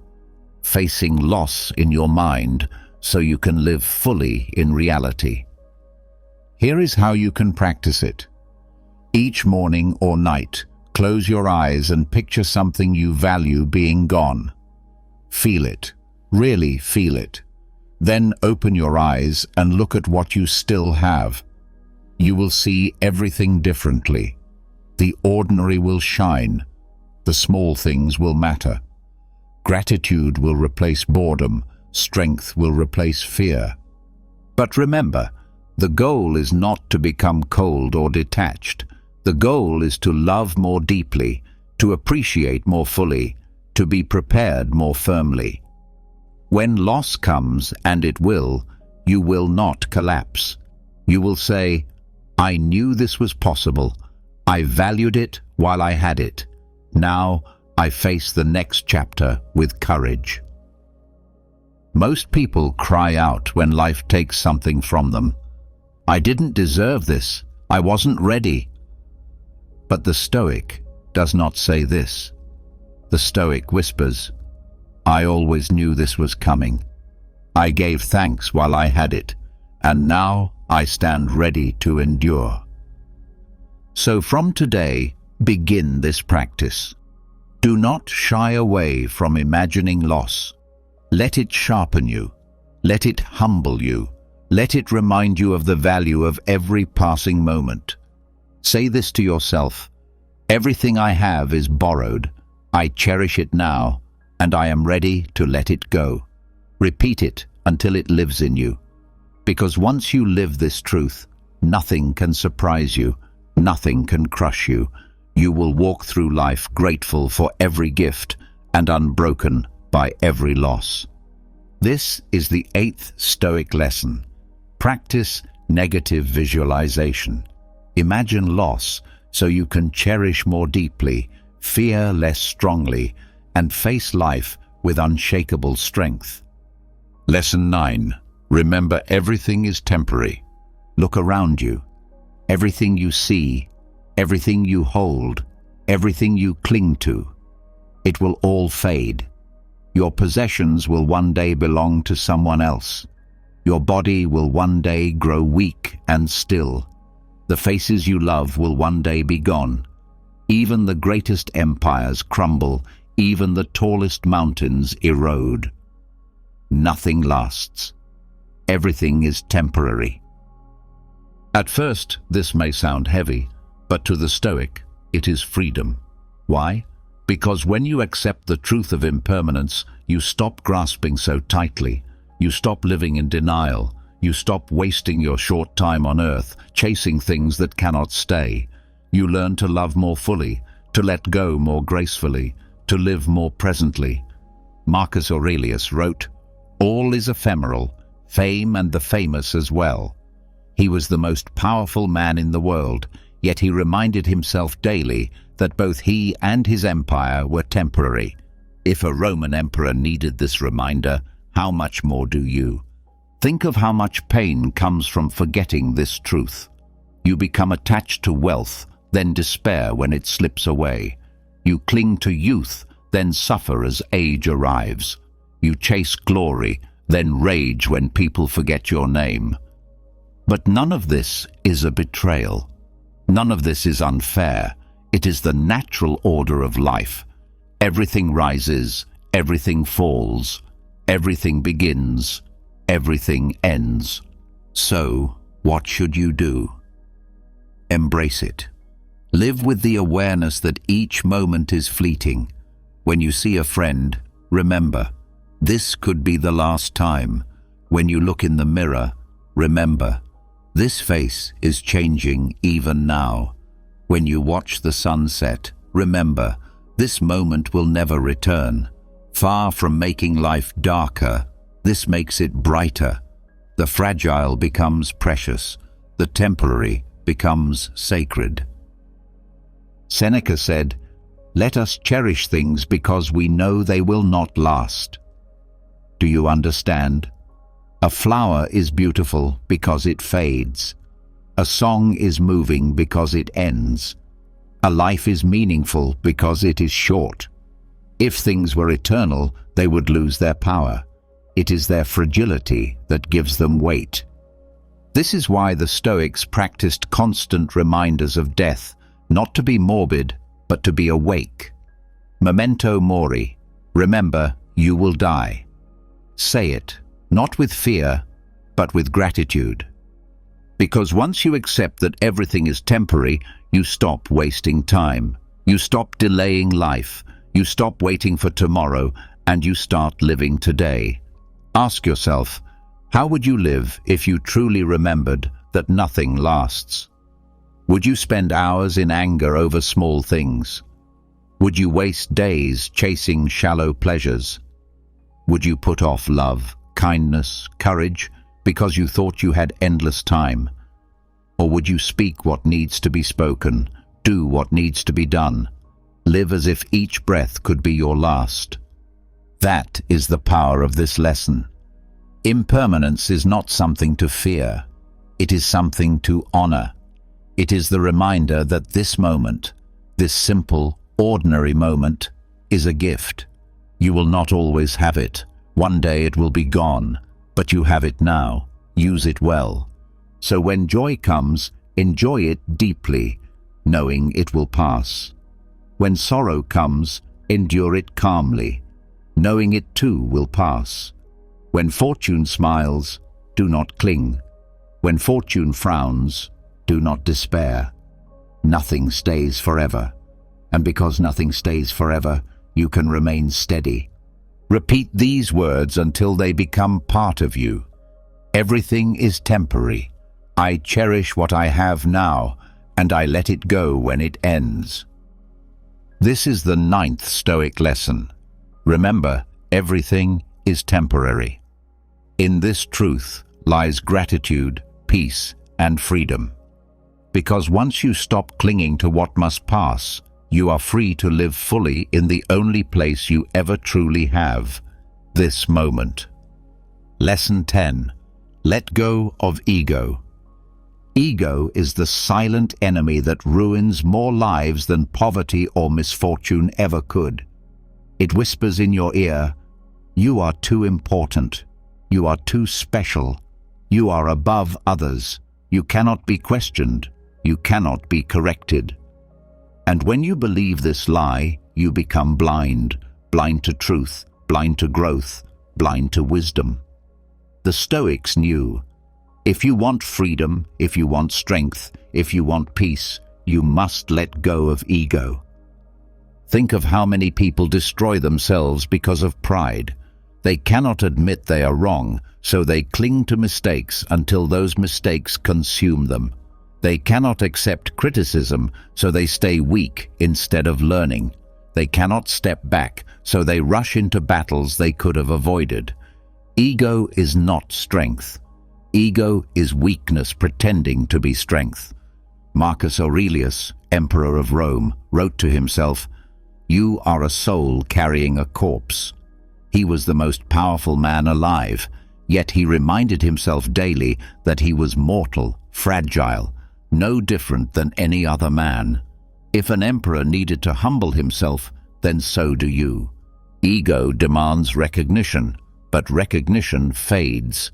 Facing loss in your mind so you can live fully in reality. Here is how you can practice it. Each morning or night, close your eyes and picture something you value being gone. Feel it, really feel it. Then open your eyes and look at what you still have. You will see everything differently. The ordinary will shine. The small things will matter. Gratitude will replace boredom. Strength will replace fear. But remember, the goal is not to become cold or detached. The goal is to love more deeply, to appreciate more fully, to be prepared more firmly. When loss comes, and it will, you will not collapse. You will say, "I knew this was possible. I valued it while I had it. Now I face the next chapter with courage." Most people cry out when life takes something from them. "I didn't deserve this. I wasn't ready." But the Stoic does not say this. The Stoic whispers, "I always knew this was coming. I gave thanks while I had it, and now I stand ready to endure." So from today, begin this practice. Do not shy away from imagining loss. Let it sharpen you. Let it humble you. Let it remind you of the value of every passing moment. Say this to yourself: "Everything I have is borrowed. I cherish it now, and I am ready to let it go." Repeat it until it lives in you. Because once you live this truth, nothing can surprise you, nothing can crush you. You will walk through life grateful for every gift and unbroken by every loss. This is the 8th Stoic lesson. Practice negative visualization. Imagine loss so you can cherish more deeply, fear less strongly, and face life with unshakable strength. Lesson 9. Remember, everything is temporary. Look around you. Everything you see, everything you hold, everything you cling to, it will all fade. Your possessions will one day belong to someone else. Your body will one day grow weak and still. The faces you love will one day be gone. Even the greatest empires crumble, even the tallest mountains erode. Nothing lasts. Everything is temporary. At first, this may sound heavy, but to the Stoic, it is freedom. Why? Because when you accept the truth of impermanence, you stop grasping so tightly. You stop living in denial. You stop wasting your short time on earth, chasing things that cannot stay. You learn to love more fully, to let go more gracefully, to live more presently. Marcus Aurelius wrote, "All is ephemeral, fame and the famous as well." He was the most powerful man in the world, yet he reminded himself daily that both he and his empire were temporary. If a Roman emperor needed this reminder, how much more do you? Think of how much pain comes from forgetting this truth. You become attached to wealth, then despair when it slips away. You cling to youth, then suffer as age arrives. You chase glory, then rage when people forget your name. But none of this is a betrayal. None of this is unfair. It is the natural order of life. Everything rises, everything falls, everything begins, everything ends. So, what should you do? Embrace it. Live with the awareness that each moment is fleeting. When you see a friend, remember, this could be the last time. When you look in the mirror, remember, this face is changing even now. When you watch the sunset, remember, this moment will never return. Far from making life darker, this makes it brighter. The fragile becomes precious. The temporary becomes sacred. Seneca said, "Let us cherish things because we know they will not last." Do you understand? A flower is beautiful because it fades. A song is moving because it ends. A life is meaningful because it is short. If things were eternal, they would lose their power. It is their fragility that gives them weight. This is why the Stoics practiced constant reminders of death, not to be morbid, but to be awake. Memento mori, remember, you will die. Say it, not with fear, but with gratitude. Because once you accept that everything is temporary, you stop wasting time. You stop delaying life. You stop waiting for tomorrow, and you start living today. Ask yourself, how would you live if you truly remembered that nothing lasts? Would you spend hours in anger over small things? Would you waste days chasing shallow pleasures? Would you put off love, kindness, courage because you thought you had endless time? Or would you speak what needs to be spoken, do what needs to be done, live as if each breath could be your last? That is the power of this lesson. Impermanence is not something to fear. It is something to honor. It is the reminder that this moment, this simple, ordinary moment, is a gift. You will not always have it. One day it will be gone, but you have it now. Use it well. So when joy comes, enjoy it deeply, knowing it will pass. When sorrow comes, endure it calmly, knowing it too will pass. When fortune smiles, do not cling. When fortune frowns, do not despair. Nothing stays forever, and because nothing stays forever, you can remain steady. Repeat these words until they become part of you. Everything is temporary. I cherish what I have now, and I let it go when it ends. This is the 9th Stoic lesson. Remember, everything is temporary. In this truth lies gratitude, peace, and freedom. Because once you stop clinging to what must pass, you are free to live fully in the only place you ever truly have, this moment. Lesson 10. Let go of ego. Ego is the silent enemy that ruins more lives than poverty or misfortune ever could. It whispers in your ear, "You are too important. You are too special. You are above others. You cannot be questioned. You cannot be corrected." And when you believe this lie, you become blind, blind to truth, blind to growth, blind to wisdom. The Stoics knew, if you want freedom, if you want strength, if you want peace, you must let go of ego. Think of how many people destroy themselves because of pride. They cannot admit they are wrong, so they cling to mistakes until those mistakes consume them. They cannot accept criticism, so they stay weak instead of learning. They cannot step back, so they rush into battles they could have avoided. Ego is not strength. Ego is weakness pretending to be strength. Marcus Aurelius, Emperor of Rome, wrote to himself, "You are a soul carrying a corpse." He was the most powerful man alive, yet he reminded himself daily that he was mortal, fragile, no different than any other man. If an emperor needed to humble himself, then so do you. Ego demands recognition, but recognition fades.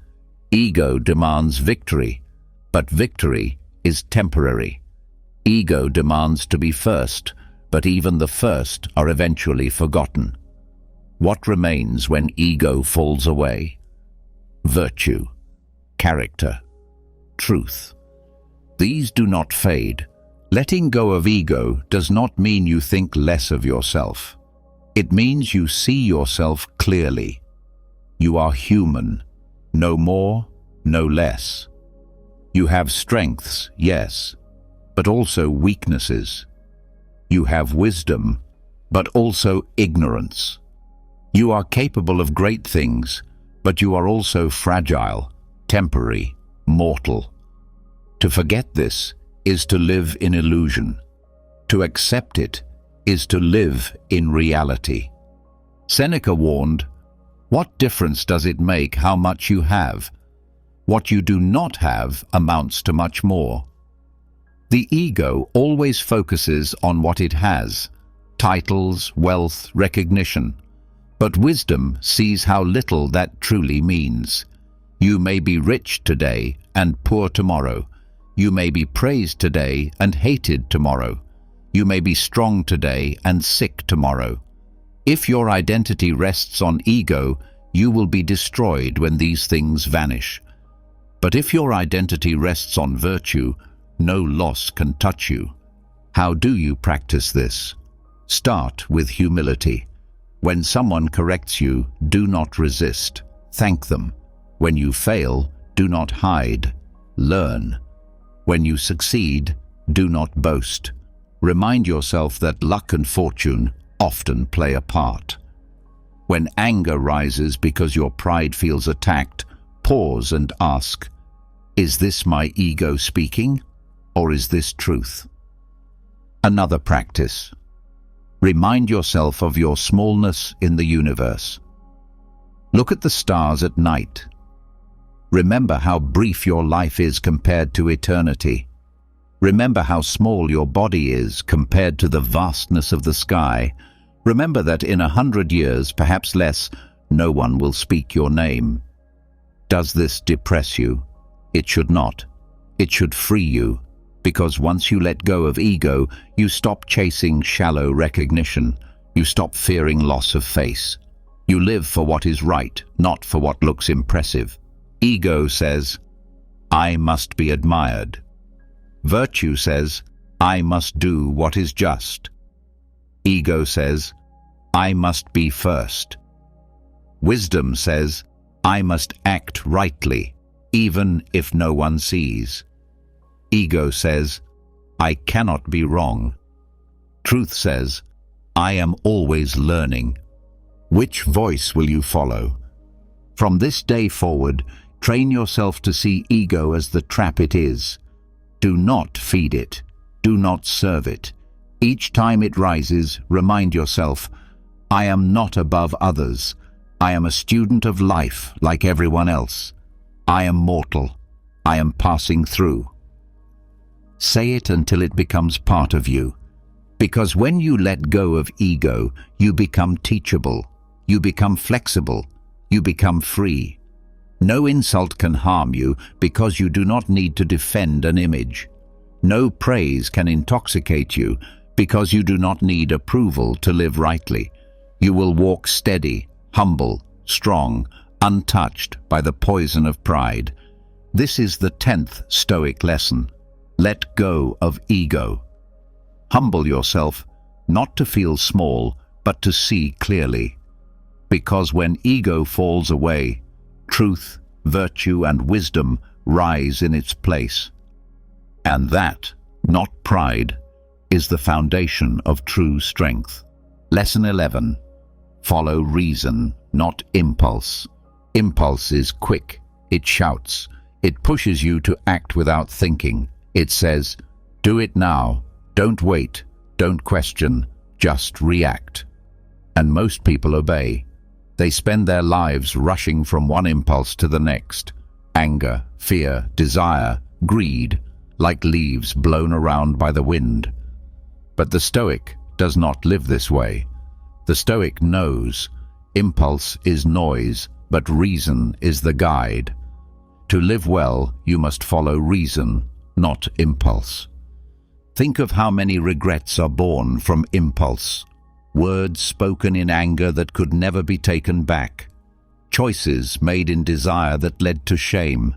Ego demands victory, but victory is temporary. Ego demands to be first, but even the first are eventually forgotten. What remains when ego falls away? Virtue, character, truth. These do not fade. Letting go of ego does not mean you think less of yourself. It means you see yourself clearly. You are human, no more, no less. You have strengths, yes, but also weaknesses. You have wisdom, but also ignorance. You are capable of great things, but you are also fragile, temporary, mortal. To forget this is to live in illusion. To accept it is to live in reality. Seneca warned, "What difference does it make how much you have? What you do not have amounts to much more." The ego always focuses on what it has, titles, wealth, recognition. But wisdom sees how little that truly means. You may be rich today and poor tomorrow. You may be praised today and hated tomorrow. You may be strong today and sick tomorrow. If your identity rests on ego, you will be destroyed when these things vanish. But if your identity rests on virtue, no loss can touch you. How do you practice this? Start with humility. When someone corrects you, do not resist. Thank them. When you fail, do not hide. Learn. When you succeed, do not boast. Remind yourself that luck and fortune often play a part. When anger rises because your pride feels attacked, pause and ask, is this my ego speaking, or is this truth? Another practice. Remind yourself of your smallness in the universe. Look at the stars at night. Remember how brief your life is compared to eternity. Remember how small your body is compared to the vastness of the sky. Remember that in 100 years, perhaps less, no one will speak your name. Does this depress you? It should not. It should free you, because once you let go of ego, you stop chasing shallow recognition. You stop fearing loss of face. You live for what is right, not for what looks impressive. Ego says, I must be admired. Virtue says, I must do what is just. Ego says, I must be first. Wisdom says, I must act rightly, even if no one sees. Ego says, I cannot be wrong. Truth says, I am always learning. Which voice will you follow? From this day forward, train yourself to see ego as the trap it is. Do not feed it. Do not serve it. Each time it rises, remind yourself, I am not above others. I am a student of life like everyone else. I am mortal. I am passing through. Say it until it becomes part of you. Because when you let go of ego, you become teachable. You become flexible. You become free. No insult can harm you because you do not need to defend an image. No praise can intoxicate you because you do not need approval to live rightly. You will walk steady, humble, strong, untouched by the poison of pride. This is the 10th Stoic lesson. Let go of ego. Humble yourself, not to feel small, but to see clearly. Because when ego falls away, truth, virtue, and wisdom rise in its place. And that, not pride, is the foundation of true strength. Lesson 11. Follow reason, not impulse. Impulse is quick. It shouts. It pushes you to act without thinking. It says, do it now. Don't wait. Don't question. Just react. And most people obey. They spend their lives rushing from one impulse to the next. Anger, fear, desire, greed, like leaves blown around by the wind. But the Stoic does not live this way. The Stoic knows impulse is noise, but reason is the guide. To live well, you must follow reason, not impulse. Think of how many regrets are born from impulse. Words spoken in anger that could never be taken back. Choices made in desire that led to shame.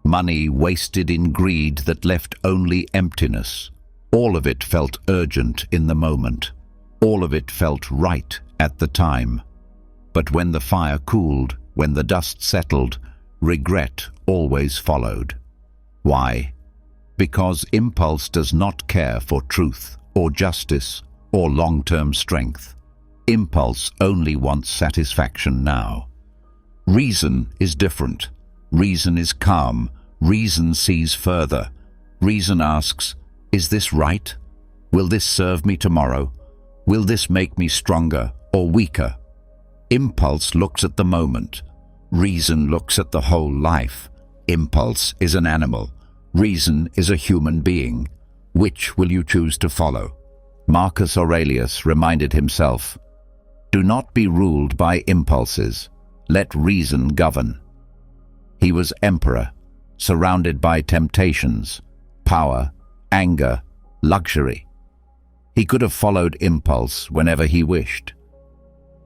Money wasted in greed that left only emptiness. All of it felt urgent in the moment. All of it felt right at the time. But when the fire cooled, when the dust settled, regret always followed. Why? Because impulse does not care for truth or justice or long-term strength. Impulse only wants satisfaction now. Reason is different. Reason is calm. Reason sees further. Reason asks, is this right? Will this serve me tomorrow? Will this make me stronger or weaker? Impulse looks at the moment. Reason looks at the whole life. Impulse is an animal. Reason is a human being. Which will you choose to follow? Marcus Aurelius reminded himself, do not be ruled by impulses. Let reason govern. He was emperor, surrounded by temptations, power, anger, luxury. He could have followed impulse whenever he wished.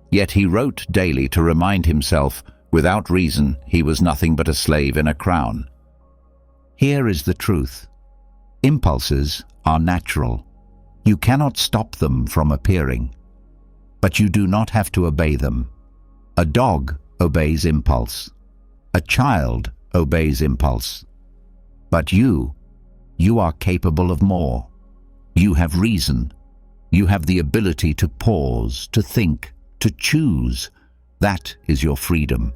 Yet he wrote daily to remind himself, without reason, he was nothing but a slave in a crown. Here is the truth. Impulses are natural. You cannot stop them from appearing. but you do not have to obey them. A dog obeys impulse. A child obeys impulse. But you are capable of more. You have reason. You have the ability to pause, to think, to choose. That is your freedom.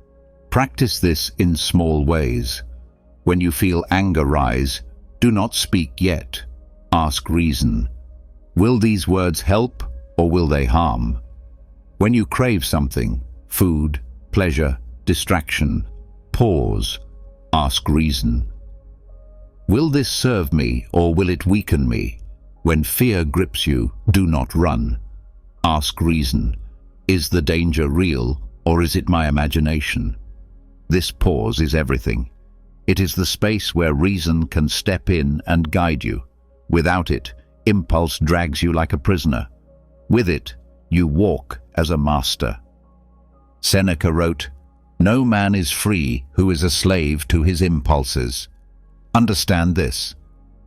Practice this in small ways. When you feel anger rise, do not speak yet. Ask reason. Will these words help or will they harm? When you crave something, food, pleasure, distraction, pause. Ask reason. Will this serve me or will it weaken me? When fear grips you, do not run. Ask reason. Is the danger real or is it my imagination? This pause is everything. It is the space where reason can step in and guide you. Without it, impulse drags you like a prisoner. With it, you walk as a master. Seneca wrote, "No man is free who is a slave to his impulses." Understand this.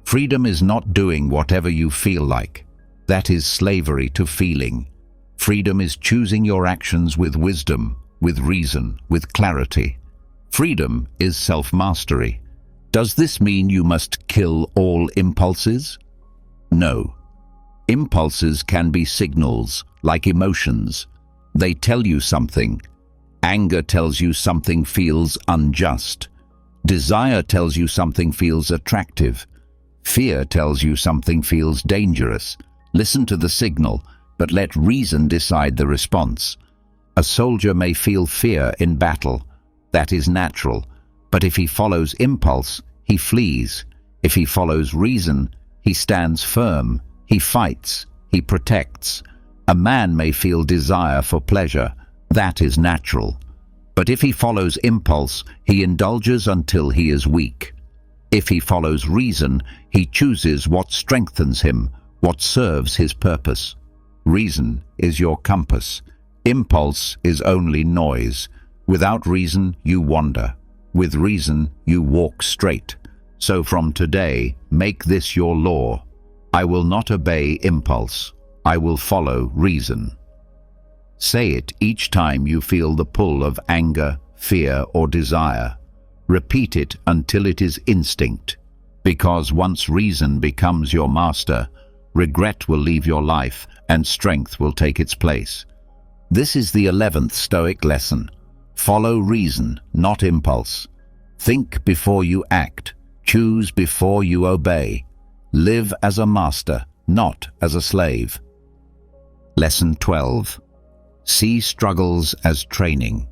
Freedom is not doing whatever you feel like. That is slavery to feeling. Freedom is choosing your actions with wisdom, with reason, with clarity. Freedom is self-mastery. Does this mean you must kill all impulses? No. Impulses can be signals, like emotions. They tell you something. Anger tells you something feels unjust. Desire tells you something feels attractive. Fear tells you something feels dangerous. Listen to the signal, but let reason decide the response. A soldier may feel fear in battle. That is natural. But if he follows impulse, he flees. If he follows reason, he stands firm. He fights. He protects. A man may feel desire for pleasure. That is natural. But if he follows impulse, he indulges until he is weak. If he follows reason, he chooses what strengthens him, what serves his purpose. Reason is your compass. Impulse is only noise. Without reason, you wander. With reason, you walk straight. So from today, make this your law. I will not obey impulse. I will follow reason. Say it each time you feel the pull of anger, fear, or desire. Repeat it until it is instinct. Because once reason becomes your master, regret will leave your life and strength will take its place. This is the 11th Stoic lesson. Follow reason, not impulse. Think before you act. Choose before you obey. Live as a master, not as a slave. Lesson 12. See struggles as training.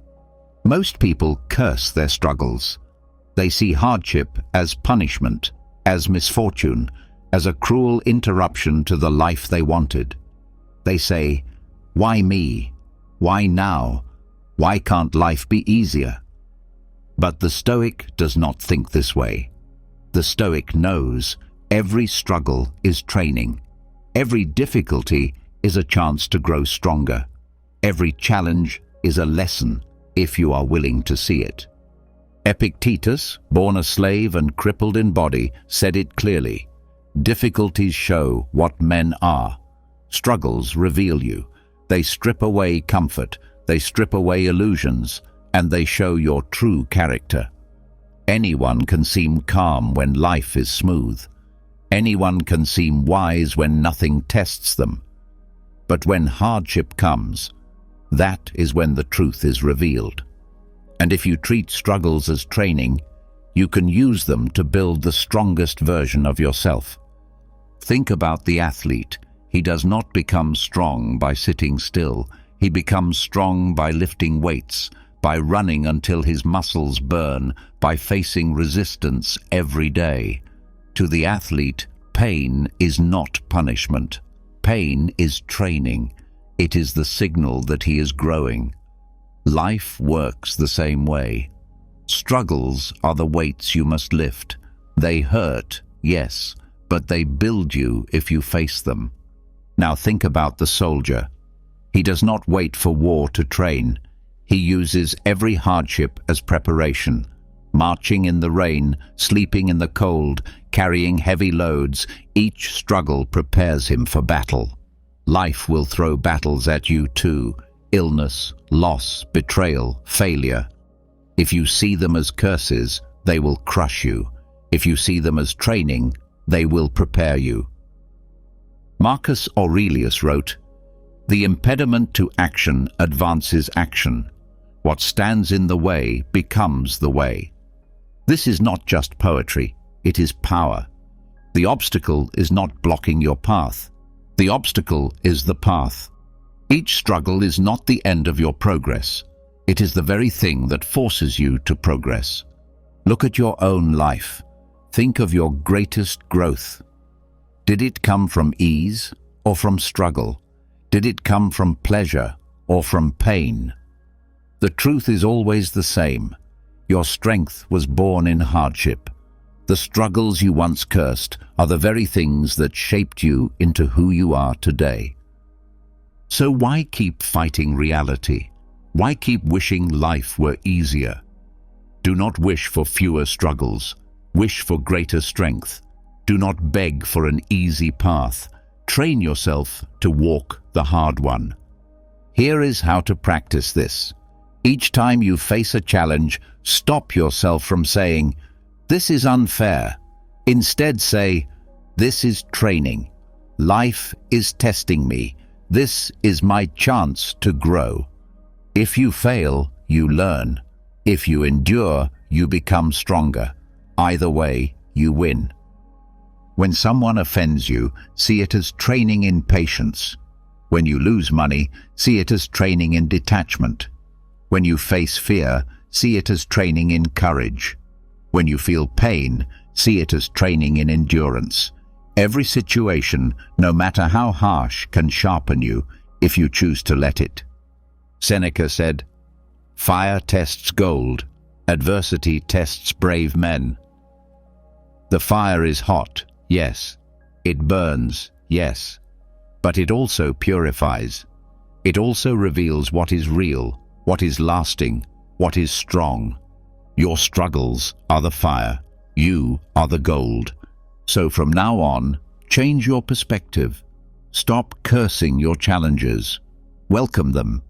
Most people curse their struggles. They see hardship as punishment, as misfortune, as a cruel interruption to the life they wanted. They say, "Why me? Why now? Why can't life be easier?" But the Stoic does not think this way. The Stoic knows every struggle is training. Every difficulty is a chance to grow stronger. Every challenge is a lesson if you are willing to see it. Epictetus, born a slave and crippled in body, said it clearly. Difficulties show what men are. Struggles reveal you. They strip away comfort, they strip away illusions, and they show your true character. Anyone can seem calm when life is smooth. Anyone can seem wise when nothing tests them. But when hardship comes, that is when the truth is revealed. And if you treat struggles as training, you can use them to build the strongest version of yourself. Think about the athlete. He does not become strong by sitting still. He becomes strong by lifting weights, by running until his muscles burn, by facing resistance every day. To the athlete, pain is not punishment. Pain is training. It is the signal that he is growing. Life works the same way. Struggles are the weights you must lift. They hurt, yes, but they build you if you face them. Now think about the soldier. He does not wait for war to train. He uses every hardship as preparation. Marching in the rain, sleeping in the cold, carrying heavy loads, each struggle prepares him for battle. Life will throw battles at you too: illness, loss, betrayal, failure. If you see them as curses, they will crush you. If you see them as training, they will prepare you. Marcus Aurelius wrote, "The impediment to action advances action. What stands in the way becomes the way." This is not just poetry, it is power. The obstacle is not blocking your path. The obstacle is the path. Each struggle is not the end of your progress. It is the very thing that forces you to progress. Look at your own life. Think of your greatest growth. Did it come from ease or from struggle? Did it come from pleasure or from pain? The truth is always the same. Your strength was born in hardship. The struggles you once cursed are the very things that shaped you into who you are today. So why keep fighting reality? Why keep wishing life were easier? Do not wish for fewer struggles. Wish for greater strength. Do not beg for an easy path. Train yourself to walk the hard one. Here is how to practice this. Each time you face a challenge, stop yourself from saying, "This is unfair." Instead say, "This is training. Life is testing me. This is my chance to grow." If you fail, you learn. If you endure, you become stronger. Either way, you win. When someone offends you, see it as training in patience. When you lose money, see it as training in detachment. When you face fear, see it as training in courage. When you feel pain, see it as training in endurance. Every situation, no matter how harsh, can sharpen you if you choose to let it. Seneca said, "Fire tests gold, adversity tests brave men." The fire is hot, yes. It burns, yes. But it also purifies. It also reveals what is real, what is lasting, what is strong. Your struggles are the fire. You are the gold. So from now on, change your perspective. Stop cursing your challenges. Welcome them.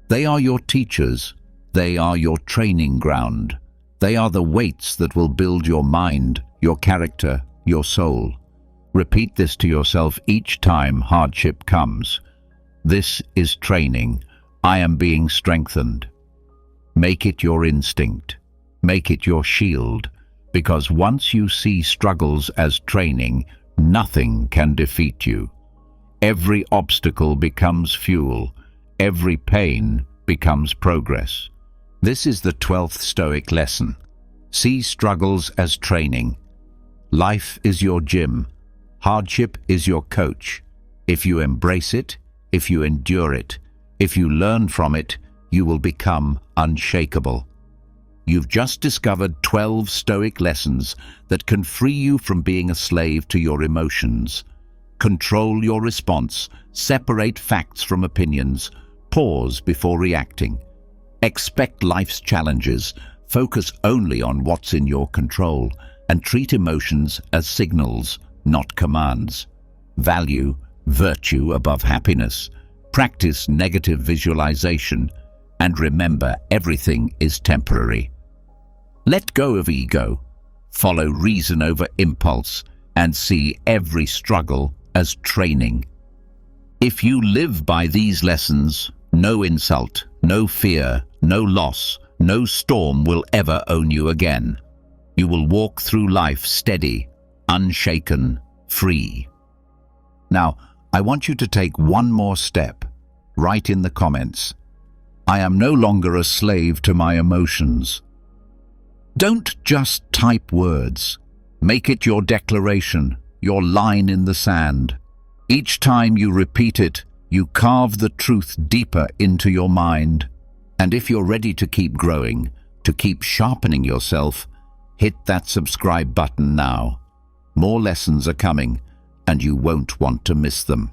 They are your teachers. They are your training ground. They are the weights that will build your mind, your character, your soul. Repeat this to yourself each time hardship comes. This is training. I am being strengthened. Make it your instinct. Make it your shield. Because once you see struggles as training, nothing can defeat you. Every obstacle becomes fuel. Every pain becomes progress. This is the 12th Stoic lesson. See struggles as training. Life is your gym. Hardship is your coach. If you embrace it, if you endure it, if you learn from it, you will become unshakable. You've just discovered 12 Stoic lessons that can free you from being a slave to your emotions. Control your response. Separate facts from opinions. Pause before reacting. Expect life's challenges. Focus only on what's in your control and treat emotions as signals, not commands. Value virtue above happiness. Practice negative visualization. And remember, everything is temporary. Let go of ego. Follow reason over impulse and see every struggle as training. If you live by these lessons, no insult, no fear, no loss, no storm will ever own you again. You will walk through life steady, unshaken, free. Now, I want you to take one more step. Write in the comments, "I am no longer a slave to my emotions." Don't just type words. Make it your declaration, your line in the sand. Each time you repeat it, you carve the truth deeper into your mind. And if you're ready to keep growing, to keep sharpening yourself, hit that subscribe button now. More lessons are coming, and you won't want to miss them.